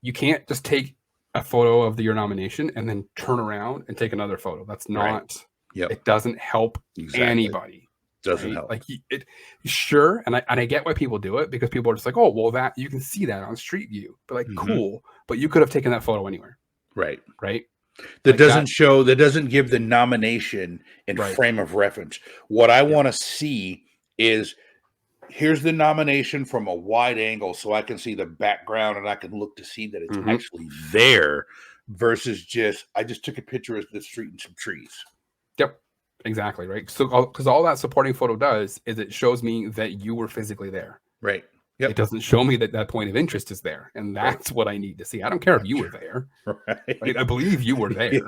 You can't just take a photo of your nomination and then turn around and take another photo. That's not. It doesn't help anybody. Doesn't help. Like sure, and I get why people do it, because people are just like, oh well, that you can see that on Street View, but like cool, but you could have taken that photo anywhere. Right. That doesn't give the nomination in frame of reference. What I want to see is, here's the nomination from a wide angle so I can see the background and I can look to see that it's actually there, versus I just took a picture of the street and some trees. Yep. Exactly. Right. So, because all that supporting photo does is it shows me that you were physically there. Right. Yep. It doesn't show me that point of interest is there. And that's what I need to see. I don't care if you were there. Right. I believe you were there.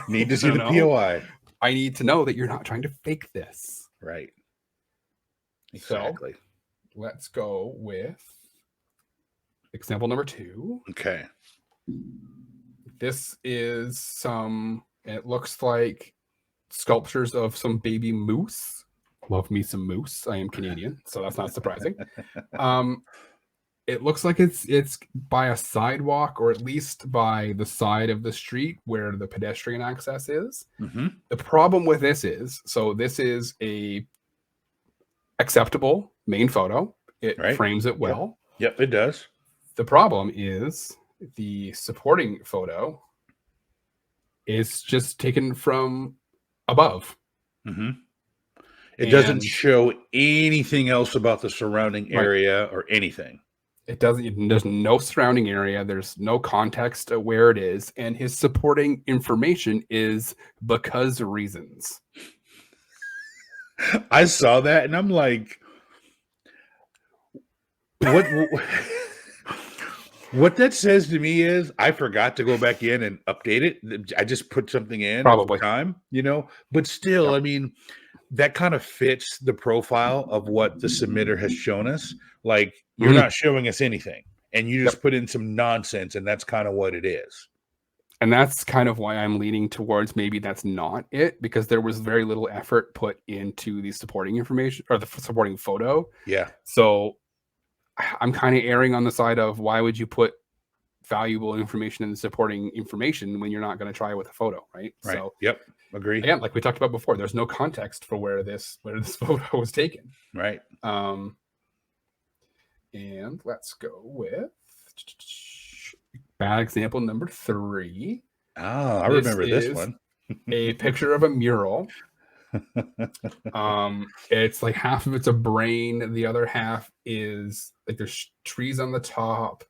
Need to see the POI. I need to know that you're not trying to fake this. Right. Exactly. So, let's go with example number 2. Okay. This is it looks like sculptures of some baby moose. Love me some moose. I am Canadian, so that's not surprising. It looks like it's by a sidewalk, or at least by the side of the street where the pedestrian access is. Mm-hmm. The problem with this is, so this is a acceptable main photo. It Right. frames it well. Yep, it does. The problem is the supporting photo is just taken from above. Mm-hmm. It doesn't And- show anything else about the surrounding Right. area or anything. It doesn't. There's no surrounding area. There's no context of where it is, and his supporting information is because reasons. I saw that and I'm like, what that says to me is I forgot to go back in and update it. I just put something in Probably. at the time, but still, Yep. I mean, that kind of fits the profile of what the submitter has shown us. Like, you're Mhm. not showing us anything and you just put in some nonsense, and that's kind of what it is. And that's kind of why I'm leaning towards maybe that's not it, because there was very little effort put into the supporting information or the supporting photo. Yeah. So I'm kind of erring on the side of, why would you put valuable information in the supporting information when you're not going to try it with a photo, right? Right. So Yep. Agree. again, like we talked about before, there's no context for where this photo was taken. Right. And let's go with bad example number 3. Oh, I This remember this is one. A picture of a mural. It's like half of it's a brain, the other half is like there's trees on the top.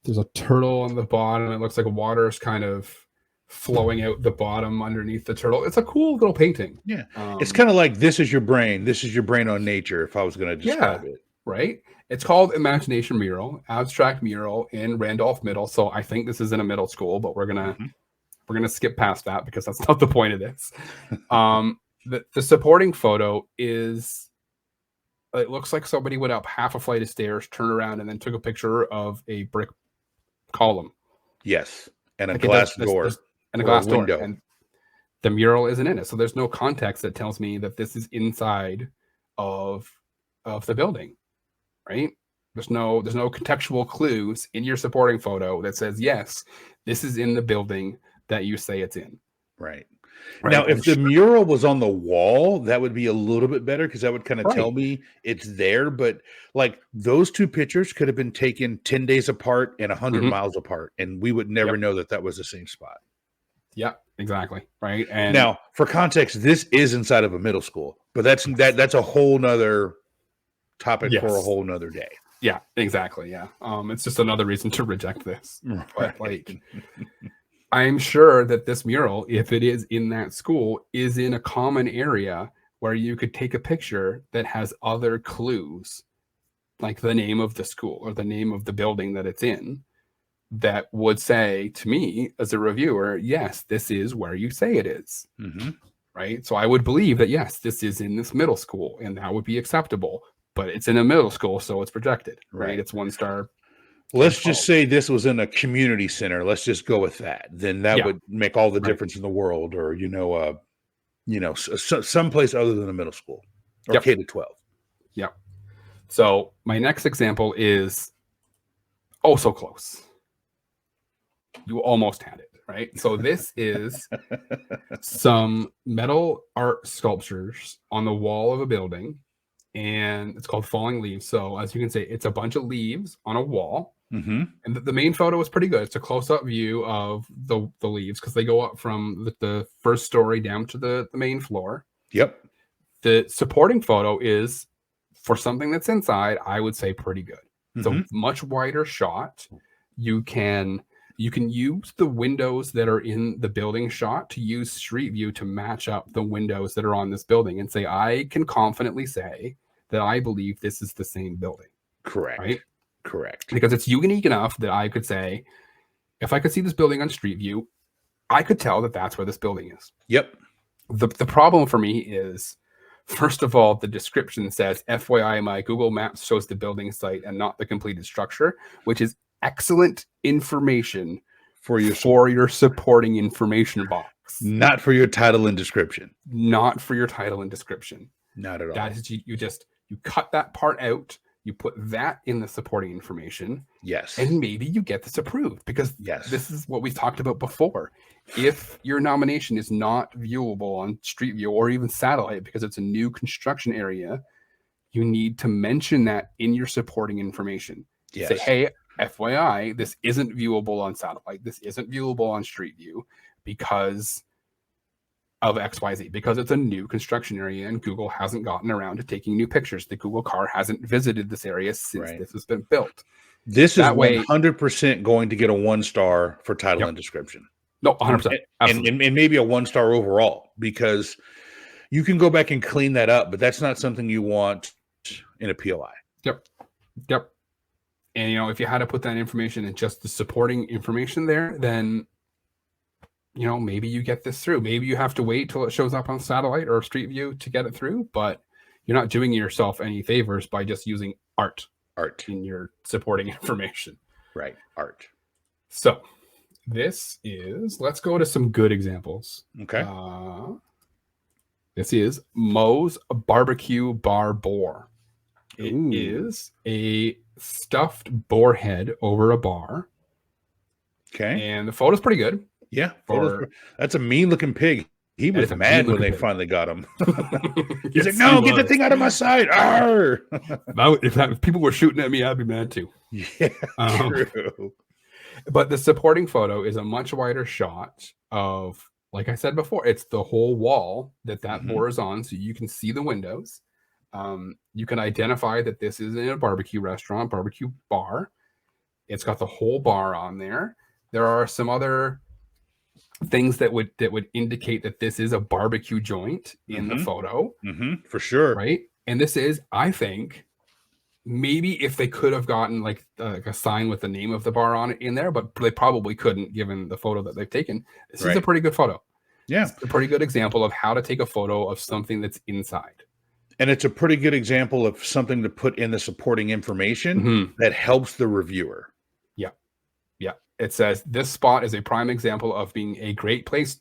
There's a turtle on the bottom. It looks like water is kind of flowing out the bottom underneath the turtle. It's a cool little painting. Yeah. It's kind of like, this is your brain. This is your brain on nature, if I was going to describe it. Right. It's called Imagination Mural, abstract mural in Randolph Middle. So I think this is in a middle school, but we're gonna skip past that because that's not the point of this. The supporting photo is, it looks like somebody went up half a flight of stairs, turned around, and then took a picture of a brick column. Yes. And a Like glass door. And a or glass a door. window. And the mural isn't in it. So there's no context that tells me that this is inside of the building. Right? There's no contextual clues in your supporting photo that says, yes, this is in the building that you say it's in. Right. Right? Now, if And the mural was on the wall, that would be a little bit better, because that would kind of Right. tell me it's there. But like, those two pictures could have been taken 10 days apart and 100 Mhm. miles apart, and we would never know that was the same spot. Yeah, exactly. Right. And Now, for context, this is inside of a middle school, but that's a whole nother topic for a Yes. whole nother day. yeah, exactly. Yeah. It's just another reason to reject this. But like, I'm sure that this mural, if it is in that school, is in a common area where you could take a picture that has other clues, like the name of the school or the name of the building that it's in, that would say to me as a reviewer, yes, this is where you say it is. Mhm. Right. So I would believe that, yes, this is in this middle school and that would be acceptable, but it's in a middle school, so it's projected. Right. Right. It's 1-star. Let's just say this was in a community center. Let's just go with that. Then that Yeah. would make all the Right. difference in the world. Or someplace other than a middle school or Yep. K-12. Yep. So my next example is so close. You almost had it, right? So this is some metal art sculptures on the wall of a building, and it's called Falling Leaves. So as you can see, it's a bunch of leaves on a wall. Mm-hmm. And the main photo is pretty good. It's a close-up view of the leaves because they go up from the first story down to the main floor. Yep. The supporting photo is, for something that's inside, I would say pretty good. It's a much wider shot. You can use the windows that are in the building shot to use Street View to match up the windows that are on this building and say, I can confidently say that I believe this is the same building. Correct. Right? Correct. Because it's unique enough that I could say, if I could see this building on Street View, I could tell that that's where this building is. Yep. The problem for me is, first of all, the description says, FYI, my Google Maps shows the building site and not the completed structure, which is excellent information For your for your supporting information box. not for your title and description. Not for your title and description. Not at all. That is, you cut that part out. You put that in the supporting information. Yes. And maybe you get this approved, because Yes. this is what we talked about before. If your nomination is not viewable on Street View or even satellite because it's a new construction area, you need to mention that in your supporting information. Yes. Say, hey, FYI, this isn't viewable on satellite. This isn't viewable on Street View because of XYZ, because it's a new construction area and Google hasn't gotten around to taking new pictures. The Google car hasn't visited this area since this has been built. This That is way- 100% going to get a 1-star for title Yep. and description. No, 100%. And maybe a 1-star overall, because you can go back and clean that up, but that's not something you want in a POI. Yep. And, if you had to put that information in just the supporting information there, then, maybe you get this through. Maybe you have to wait till it shows up on satellite or Street View to get it through, but you're not doing yourself any favors by just using art in your supporting information. Right. Art. So let's go to some good examples. Okay. This is Moe's Barbecue Bar Boar. It Ooh. is a stuffed boar head over a bar. Okay. And the photo's pretty good. Yeah. That's a mean looking pig. He was mad when they finally got him. He's like, no, get the thing out of my sight. Arr! If people were shooting at me, I'd be mad too. Yeah, true. But the supporting photo is a much wider shot of, like I said before, it's the whole wall that boar is on, so you can see the windows. You can identify that this is in a barbecue restaurant, barbecue bar. It's got the whole bar on there. There are some other things that would indicate that this is a barbecue joint in the photo. For sure. Right. And this is, I think, maybe if they could have gotten like a sign with the name of the bar on it in there, but they probably couldn't given the photo that they've taken. This is a pretty good photo. Yeah. It's a pretty good example of how to take a photo of something that's inside. And it's a pretty good example of something to put in the supporting information that helps the reviewer. Yeah. It says this spot is a prime example of being a great place,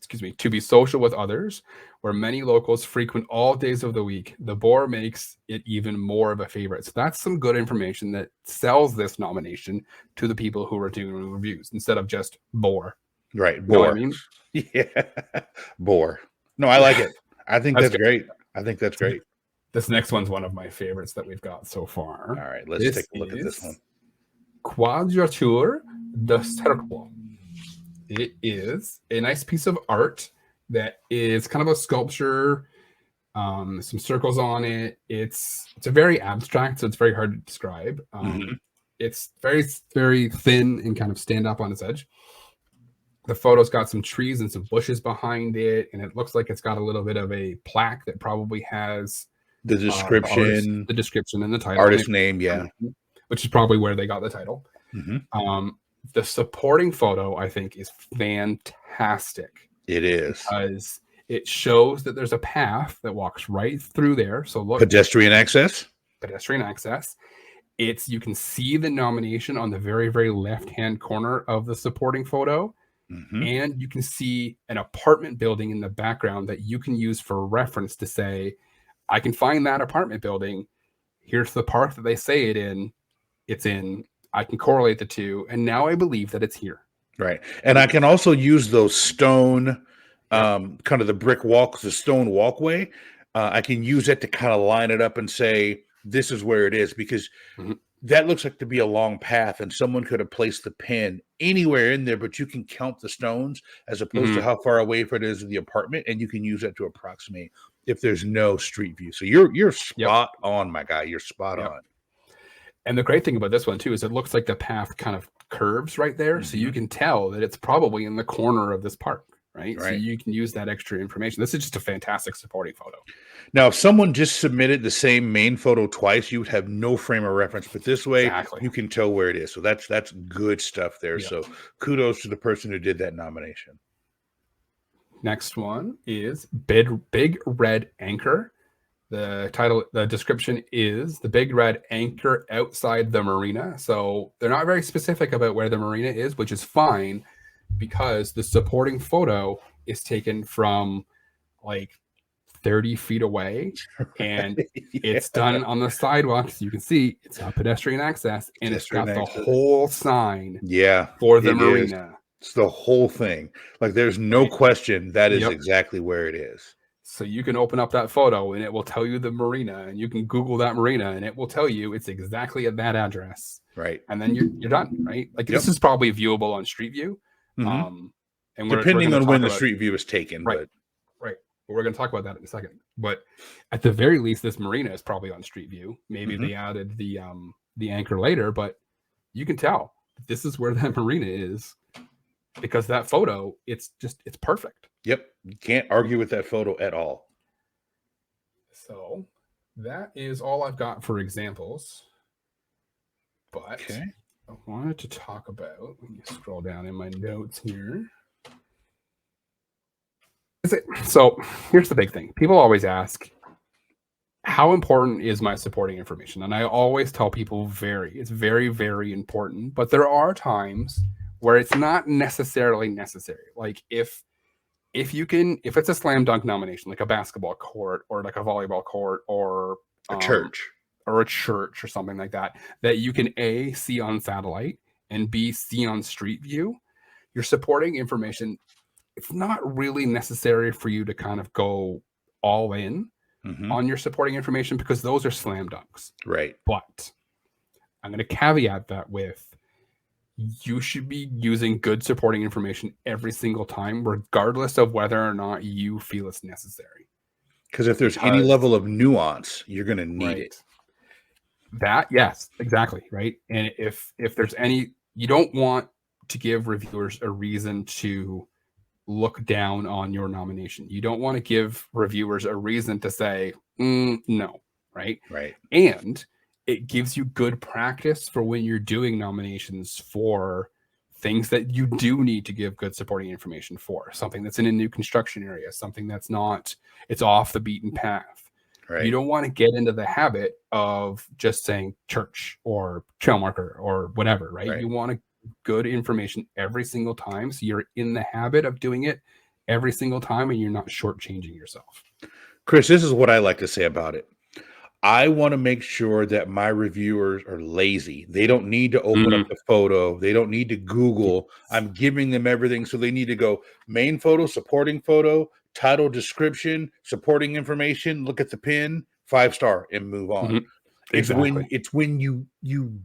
to be social with others, where many locals frequent all days of the week. The boar makes it even more of a favorite. So that's some good information that sells this nomination to the people who are doing reviews instead of just boar. Right. Boar. You know what I mean? Yeah. Boar. No, I like it. I think that's great. I think that's great. This next one's one of my favorites that we've got so far. All right, let's take a look at this one. Quadrature de Cercle. It is a nice piece of art that is kind of a sculpture, some circles on it. It's a very abstract, so it's very hard to describe. It's very, very thin and kind of stand up on its edge. The photo's got some trees and some bushes behind it, and it looks like it's got a little bit of a plaque that probably has the description, and the title, artist name, which is probably where they got the title. The supporting photo, I think, is fantastic. It is, because it shows that there's a path that walks right through there. So look, pedestrian access. You can see the nomination on the very, very left-hand corner of the supporting photo. And you can see an apartment building in the background that you can use for reference to say, I can find that apartment building. Here's the park that they say it's in. I can correlate the two. And now I believe that it's here. Right. And I can also use those stone, kind of the brick walks, the stone walkway. I can use it to kind of line it up and say, this is where it is, because that looks like to be a long path, and someone could have placed the pin anywhere in there, but you can count the stones as opposed to how far away it is of the apartment, and you can use that to approximate if there's no street view. So you're spot on, my guy. You're spot on. And the great thing about this one too is it looks like the path kind of curves right there, so you can tell that it's probably in the corner of this park. Right. So you can use that extra information. This is just a fantastic supporting photo. Now, if someone just submitted the same main photo twice, you would have no frame of reference. But this way, you can tell where it is. So that's good stuff there. So kudos to the person who did that nomination. Next one is Big Red Anchor. The description is the big red anchor outside the marina. So they're not very specific about where the marina is, which is fine, because the supporting photo is taken from like 30 feet away, and it's done on the sidewalk. So you can see it's got pedestrian access, and it's got the whole sign for the marina. It's the whole thing. Like, there's no question that is exactly where it is. So you can open up that photo and it will tell you the marina, and you can Google that marina and it will tell you it's exactly at that address. Right. And then you're done, right? Like, this is probably viewable on Street View. And depending on when the Street View is taken. Right. Right. But we're going to talk about that in a second. But at the very least, this marina is probably on Street View. Maybe they added the anchor later, but you can tell this is where that marina is. Because that photo, it's perfect. Yep. You can't argue with that photo at all. So that is all I've got for examples. But I wanted to talk about, let me scroll down in my notes here. So here's the big thing. People always ask, how important is my supporting information? And I always tell people it's very, very important. But there are times where it's not necessarily necessary. Like if it's a slam dunk nomination, like a basketball court or like a volleyball court or a church or something like that you can A, see on satellite, and B, see on Street View, your supporting information, it's not really necessary for you to kind of go all in on your supporting information, because those are slam dunks. Right. But I'm going to caveat that with, you should be using good supporting information every single time, regardless of whether or not you feel it's necessary. Because if there's any level of nuance, you're going to need it. Yes, exactly. Right. And if there's any, you don't want to give reviewers a reason to look down on your nomination. You don't want to give reviewers a reason to say, no. Right. Right. And it gives you good practice for when you're doing nominations for things that you do need to give good supporting information for. Something that's in a new construction area, something that's not, it's off the beaten path. Right. You don't want to get into the habit of just saying church or trail marker or whatever, right? You want good information every single time, so you're in the habit of doing it every single time and you're not shortchanging yourself. Chris, this is what I like to say about it. I want to make sure that my reviewers are lazy. They don't need to open up the photo. They don't need to Google. I'm giving them everything. So they need to go main photo, supporting photo, title, description, supporting information, look at the pin, 5-star, and move on. Exactly. It's when you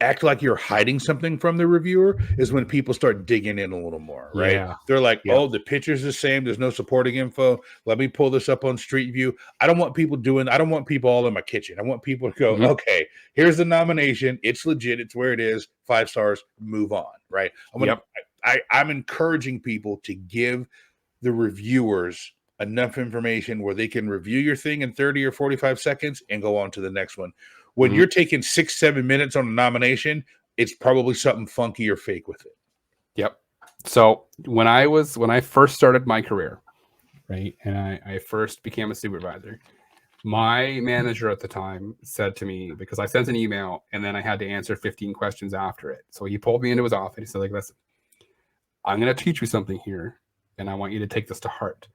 act like you're hiding something from the reviewer is when people start digging in a little more, right? Yeah. They're like, oh, the picture's the same. There's no supporting info. Let me pull this up on Street View. I don't want people all in my kitchen. I want people to go, okay, here's the nomination. It's legit. It's where it is. 5 stars, move on, right? I'm encouraging people to give the reviewers enough information where they can review your thing in 30 or 45 seconds and go on to the next one. When you're taking 6-7 minutes on a nomination, it's probably something funky or fake with it. Yep. So when I first started my career, right, and I first became a supervisor, my manager at the time said to me, because I sent an email and then I had to answer 15 questions after it. So he pulled me into his office. He said, like, listen, I'm going to teach you something here, and I want you to take this to heart.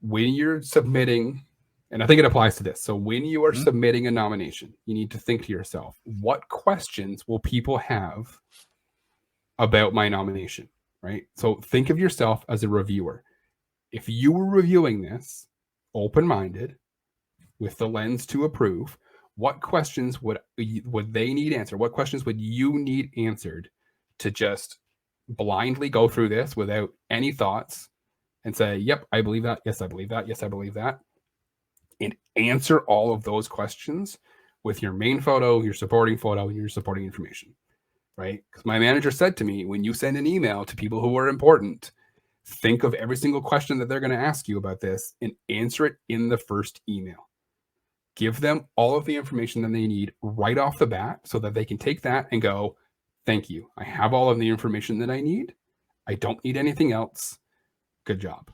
When you're submitting, and I think it applies to this. So when you are submitting a nomination, you need to think to yourself, what questions will people have about my nomination, right? So think of yourself as a reviewer. If you were reviewing this open-minded with the lens to approve, what questions would they need answered? What questions would you need answered to just blindly go through this without any thoughts and say, yep, I believe that. Yes, I believe that. Yes, I believe that. And answer all of those questions with your main photo, your supporting photo, and your supporting information, right? Because my manager said to me, when you send an email to people who are important, think of every single question that they're going to ask you about this and answer it in the first email. Give them all of the information that they need right off the bat so that they can take that and go, thank you. I have all of the information that I need. I don't need anything else. Good job.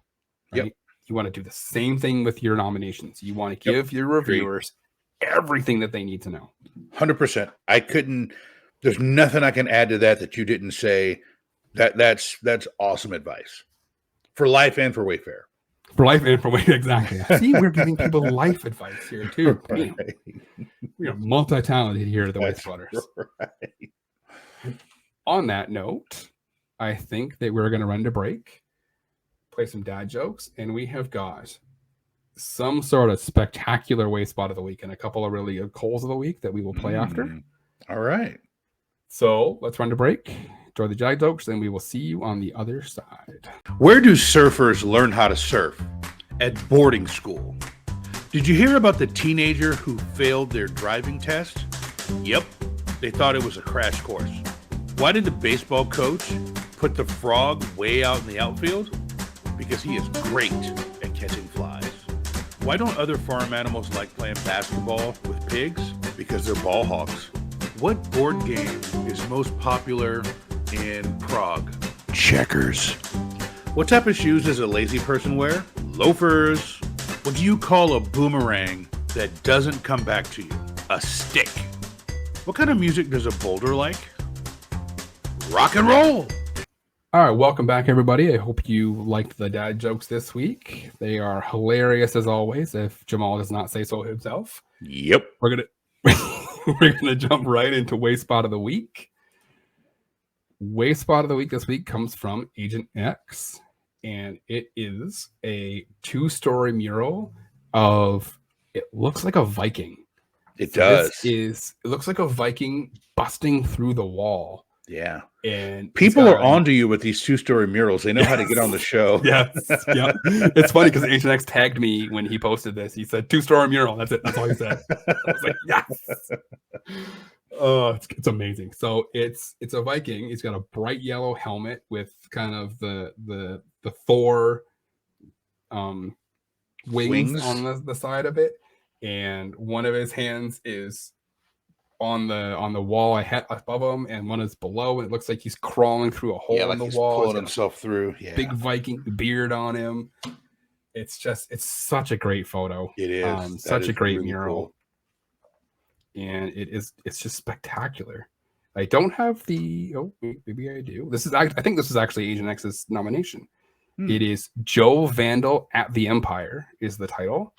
Right? Yep. You want to do the same thing with your nominations. You want to give your reviewers everything that they need to know. 100%. There's nothing I can add to that you didn't say. That's awesome advice for life and for Wayfair. For life information, exactly. See, we're giving people life advice here too. Damn. Right. We are multi-talented here at the That's Wayspotters. right. On that note, I think that we're going to run to break, play some dad jokes, and we have got some sort of spectacular Wayspot of the week and a couple of really good calls of the week that we will play after. All right. So let's run to break. Enjoy the dad jokes, and we will see you on the other side. Where do surfers learn how to surf? At boarding school. Did you hear about the teenager who failed their driving test? Yep, they thought it was a crash course. Why did the baseball coach put the frog way out in the outfield? Because he is great at catching flies. Why don't other farm animals like playing basketball with pigs? Because they're ball hogs. What board game is most popular in Prague? Checkers. What type of shoes does a lazy person wear? Loafers. What do you call a boomerang that doesn't come back to you? A stick. What kind of music does a boulder like? Rock and roll. All right, welcome back, everybody. I hope you liked the dad jokes this week. They are hilarious as always, if Jamal does not say so himself. Yep. We're gonna jump right into Wayspot of the week. Wayspot of the week this week comes from Agent X, and it is a 2-story mural of, it looks like a Viking. It does. It looks like a Viking busting through the wall. Yeah. And people are onto you with these 2-story murals. They know how to get on the show. Yes. Yeah. It's funny because Agent X tagged me when he posted this. He said 2-story mural. That's it. That's all he said. I was like, yes. Oh, it's amazing. So it's a Viking. He's got a bright yellow helmet with kind of the Thor wings on the side of it, and one of his hands is on the wall above him, and one is below, and it looks like he's crawling through a hole in the wall, pulling himself through. Yeah. Big Viking beard on him. It's such a great photo. It is such a great really mural. cool. And it's just spectacular. I don't have maybe I do. I think this is actually Agent X's nomination. It is Joe Vandal at the Empire is the title.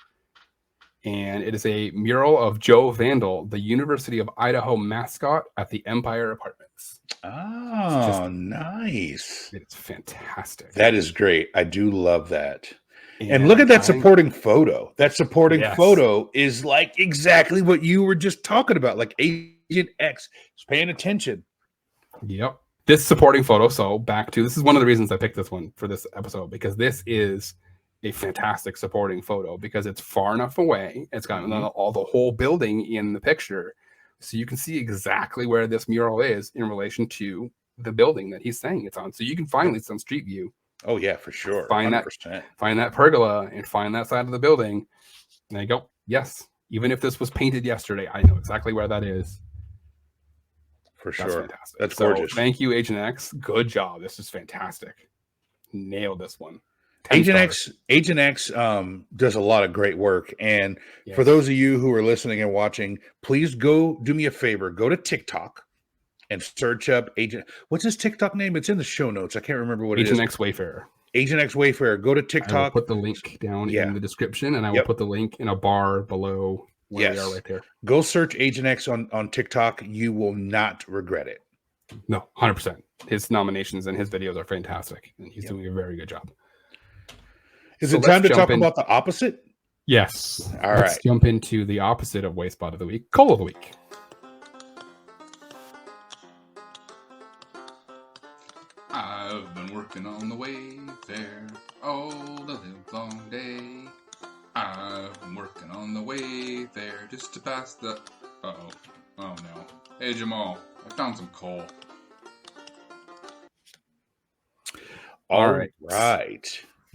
And it is a mural of Joe Vandal, the University of Idaho mascot at the Empire Apartments. Oh, nice. It's fantastic. That is great. I do love that. And look at that supporting photo. That supporting photo is like exactly what you were just talking about. Like Agent X is paying attention. Yep. This supporting photo. So this is one of the reasons I picked this one for this episode, because this is a fantastic supporting photo because it's far enough away. It's got all the whole building in the picture. So you can see exactly where this mural is in relation to the building that he's saying it's on. So you can find this on Street View. Oh yeah, for sure. Find 100%. that pergola and find that side of the building. And I go, yes, even if this was painted yesterday, I know exactly where that is. For sure. That's fantastic. That's gorgeous. Thank you, Agent X. Good job. This is fantastic. Nailed this one. Agent X does a lot of great work. And for those of you who are listening and watching, please do me a favor. Go to TikTok and search up Agent. What's his TikTok name? It's in the show notes. I can't remember what it is. Agent X Wayfarer. Agent X Wayfarer. Go to TikTok. I will put the link down in the description, and I will put the link in a bar below where we are right there. Go search Agent X on TikTok. You will not regret it. No, 100%. His nominations and his videos are fantastic, and he's doing a very good job. Is it time to talk about the opposite? Yes. Let's jump into the opposite of Wayspot of the week, Call of the Week. I've been working on the Wayfair all the long day. I've been working on the Wayfair just to pass the... Uh-oh. Oh, no. Hey, Jamal, I found some coal. All right.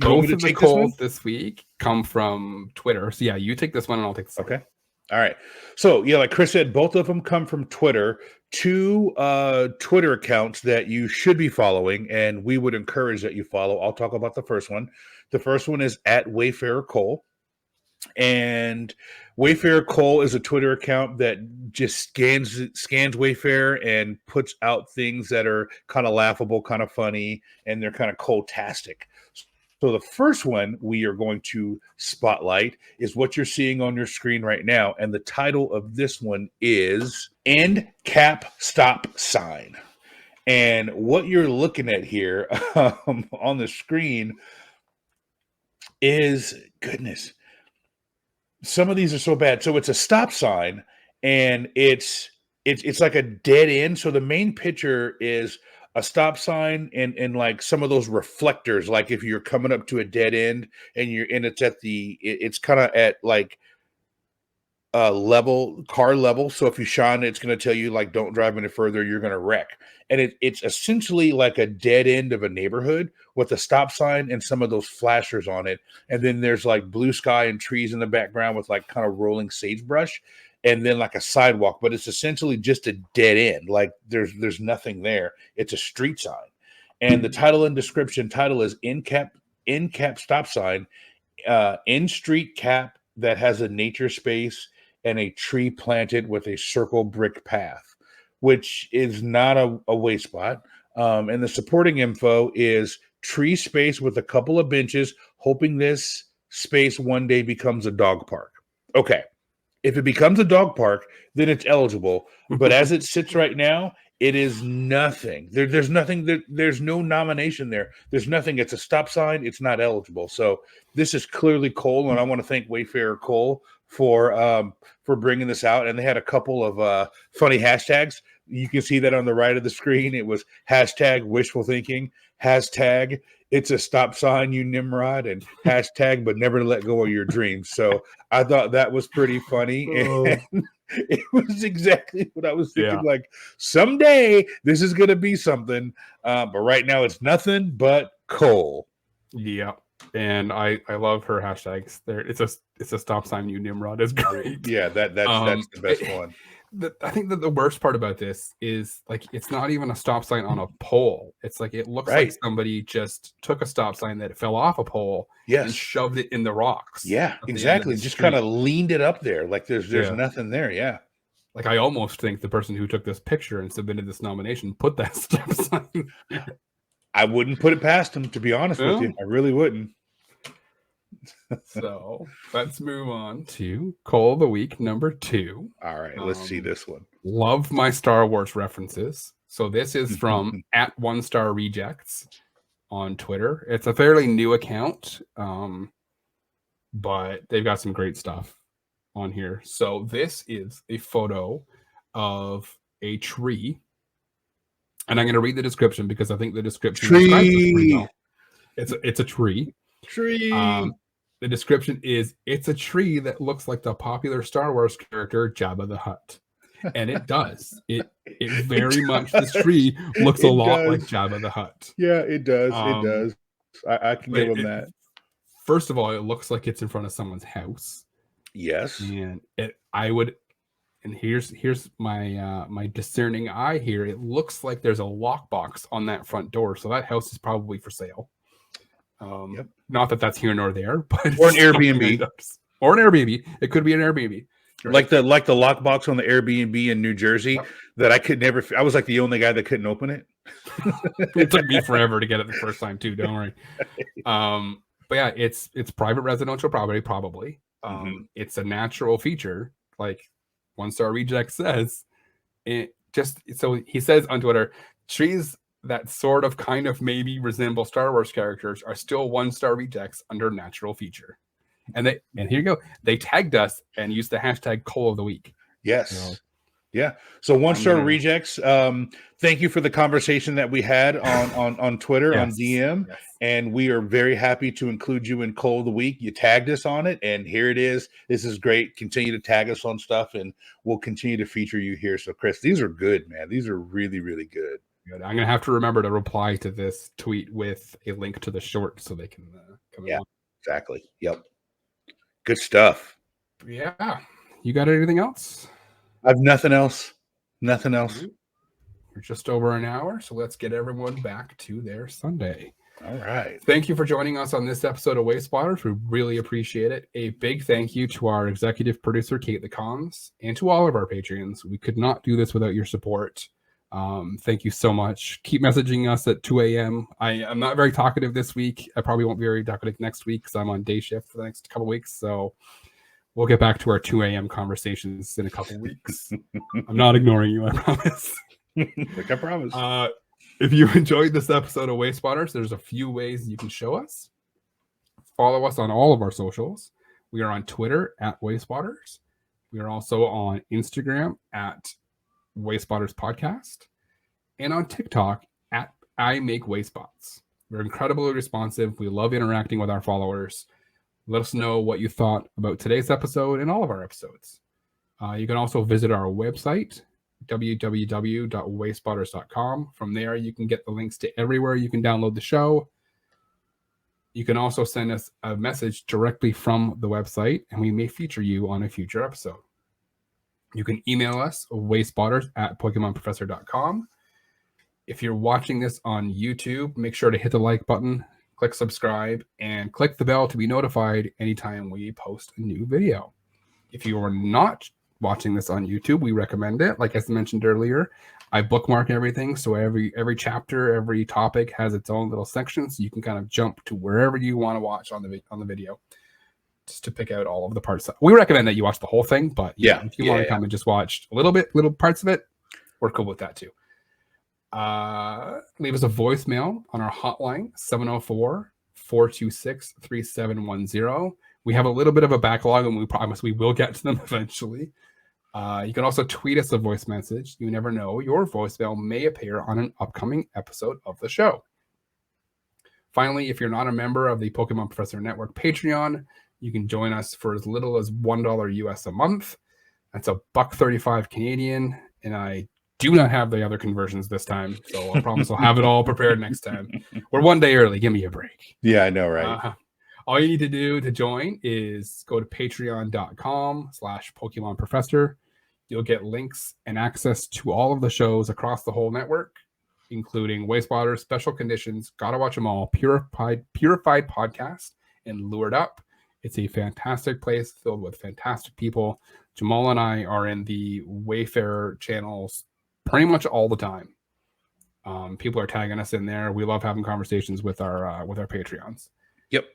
Both of the calls this week come from Twitter. So, you take this one and I'll take this one. Okay. All right. So, like Chris said, both of them come from Twitter. 2 Twitter accounts that you should be following, and we would encourage that you follow. I'll talk about the first one. The first one is at Wayfarer Cole. And Wayfarer Cole is a Twitter account that just scans Wayfair and puts out things that are kind of laughable, kind of funny, and they're kind of Cole-tastic. So the first one we are going to spotlight is what you're seeing on your screen right now. And the title of this one is End Cap Stop Sign. And what you're looking at here on the screen is, goodness, some of these are so bad. So it's a stop sign, and it's like a dead end. So the main picture is a stop sign and like some of those reflectors, like if you're coming up to a dead end and it's kind of at like car level. So if you shine, it's going to tell you like, don't drive any further, you're going to wreck. And it's essentially like a dead end of a neighborhood with a stop sign and some of those flashers on it. And then there's like blue sky and trees in the background with like kind of rolling sagebrush, and then like a sidewalk, but it's essentially just a dead end. Like there's nothing there. It's a street sign. And the title and description title is in cap stop sign, in street cap that has a nature space and a tree planted with a circle brick path, which is not a waste spot. And the supporting info is tree space with a couple of benches, hoping this space one day becomes a dog park. Okay. If it becomes a dog park, then it's eligible. But as it sits right now, it is nothing. There's nothing. There's no nomination there. There's nothing. It's a stop sign. It's not eligible. So this is clearly Cole, and I want to thank Wayfarer Cole for bringing this out. And they had a couple of funny hashtags. You can see that on the right of the screen. It was hashtag wishful thinking, hashtag it's a stop sign, you Nimrod, and hashtag but never let go of your dreams. So I thought that was pretty funny. And it was exactly what I was thinking. Yeah. Like, someday this is going to be something. But right now it's nothing but coal. Yeah. And I love her hashtags there. It's a stop sign, you Nimrod is great. Yeah, that's the best one. I think that the worst part about this is like it's not even a stop sign on a pole. It's like it looks like somebody just took a stop sign that fell off a pole and shoved it in the rocks. Yeah, exactly. Just kind of leaned it up there. Like there's nothing there. Yeah. Like I almost think the person who took this picture and submitted this nomination put that stop sign. I wouldn't put it past him, to be honest with you. I really wouldn't. So let's move on to Call of the Week number 2. All right, let's see this one. Love my Star Wars references. So this is from at 1star Rejects on Twitter. It's a fairly new account, but they've got some great stuff on here. So this is a photo of a tree. And I'm going to read the description because I think the description describes it pretty well. It's a tree. The description is, it's a tree that looks like the popular Star Wars character Jabba the Hutt. And it does. It very much, this tree looks a lot like Jabba the Hutt. Yeah, it does. It does. I can give them that. First of all, it looks like it's in front of someone's house. Yes. And here's my discerning eye here. It looks like there's a lockbox on that front door. So that house is probably for sale. Not that that's here nor there, but or an Airbnb, or an Airbnb. It could be an Airbnb, right? like the lockbox on the Airbnb in New Jersey that I could never. I was like the only guy that couldn't open it. It took me forever to get it the first time too. Don't worry. But yeah, it's private residential property, probably. It's a natural feature, like 1star Reject says. It just so he says on Twitter, trees that sort of kind of maybe resemble Star Wars characters are still 1star Rejects under natural feature. And here you go. They tagged us and used the hashtag Call of the Week. Yes. So, yeah. So 1star Rejects, thank you for the conversation that we had on Twitter, on DM. Yes. And we are very happy to include you in Call of the Week. You tagged us on it, and here it is. This is great. Continue to tag us on stuff, and we'll continue to feature you here. So, Chris, these are good, man. These are really, really good. I'm going to have to remember to reply to this tweet with a link to the short so they can come in. Exactly. Yep. Good stuff. Yeah. You got anything else? I've nothing else. Nothing else. We're just over an hour, so let's get everyone back to their Sunday. All right. Thank you for joining us on this episode of Wayspotters. We really appreciate it. A big thank you to our executive producer, KatettheKonz, and to all of our Patreons. We could not do this without your support. Thank you so much. Keep messaging us at 2 a.m. I'm not very talkative this week. I probably won't be very talkative next week because I'm on day shift for the next couple weeks. So we'll get back to our 2 a.m. conversations in a couple weeks. I'm not ignoring you, I promise. Like I promised. If you enjoyed this episode of Wayspotters, there's a few ways you can show us. Follow us on all of our socials. We are on Twitter at Wayspotters. We are also on Instagram at Wayspotters Podcast, and on TikTok at I Make Wayspots. We're incredibly responsive. We love interacting with our followers. Let us know what you thought about today's episode and all of our episodes. You can also visit our website, www.wayspotters.com. From there, you can get the links to everywhere you can download the show. You can also send us a message directly from the website, and we may feature you on a future episode. You can email us, wayspotters@PokemonProfessor.com. If you're watching this on YouTube, make sure to hit the like button, click subscribe, and click the bell to be notified anytime we post a new video. If you are not watching this on YouTube, we recommend it. Like I mentioned earlier, I bookmark everything, so every chapter, every topic has its own little section, so you can kind of jump to wherever you want to watch on the video, just to pick out all of the parts. We recommend that you watch the whole thing, but if you want to come and just watch little parts of it, we're cool with that too. Leave us a voicemail on our hotline, 704-426-3710. We have a little bit of a backlog, and we promise we will get to them eventually. You can also tweet us a voice message. You never know, your voicemail may appear on an upcoming episode of the show. Finally, if you're not a member of the Pokemon Professor Network Patreon, you can join us for as little as $1 US a month. That's $1.35 Canadian, and I do not have the other conversions this time, so I promise I'll have it all prepared next time. We're one day early. Give me a break. Yeah, I know, right? All you need to do to join is go to patreon.com/Pokemon Professor. You'll get links and access to all of the shows across the whole network, including Wayspotters, Special Conditions, Gotta Watch 'Em All, Purified Podcast, and Lured Up. It's a fantastic place filled with fantastic people. Jamal and I are in the Wayfarer channels pretty much all the time. People are tagging us in there. We love having conversations with our Patreons. Yep.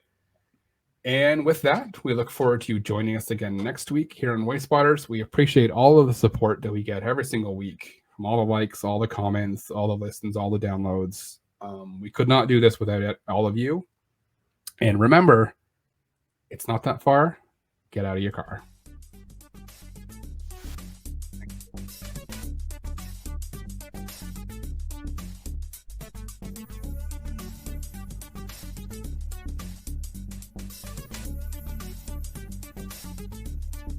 And with that, we look forward to you joining us again next week here on Wayspotters. We appreciate all of the support that we get every single week, from all the likes, all the comments, all the listens, all the downloads. We could not do this without all of you. And remember, it's not that far. Get out of your car.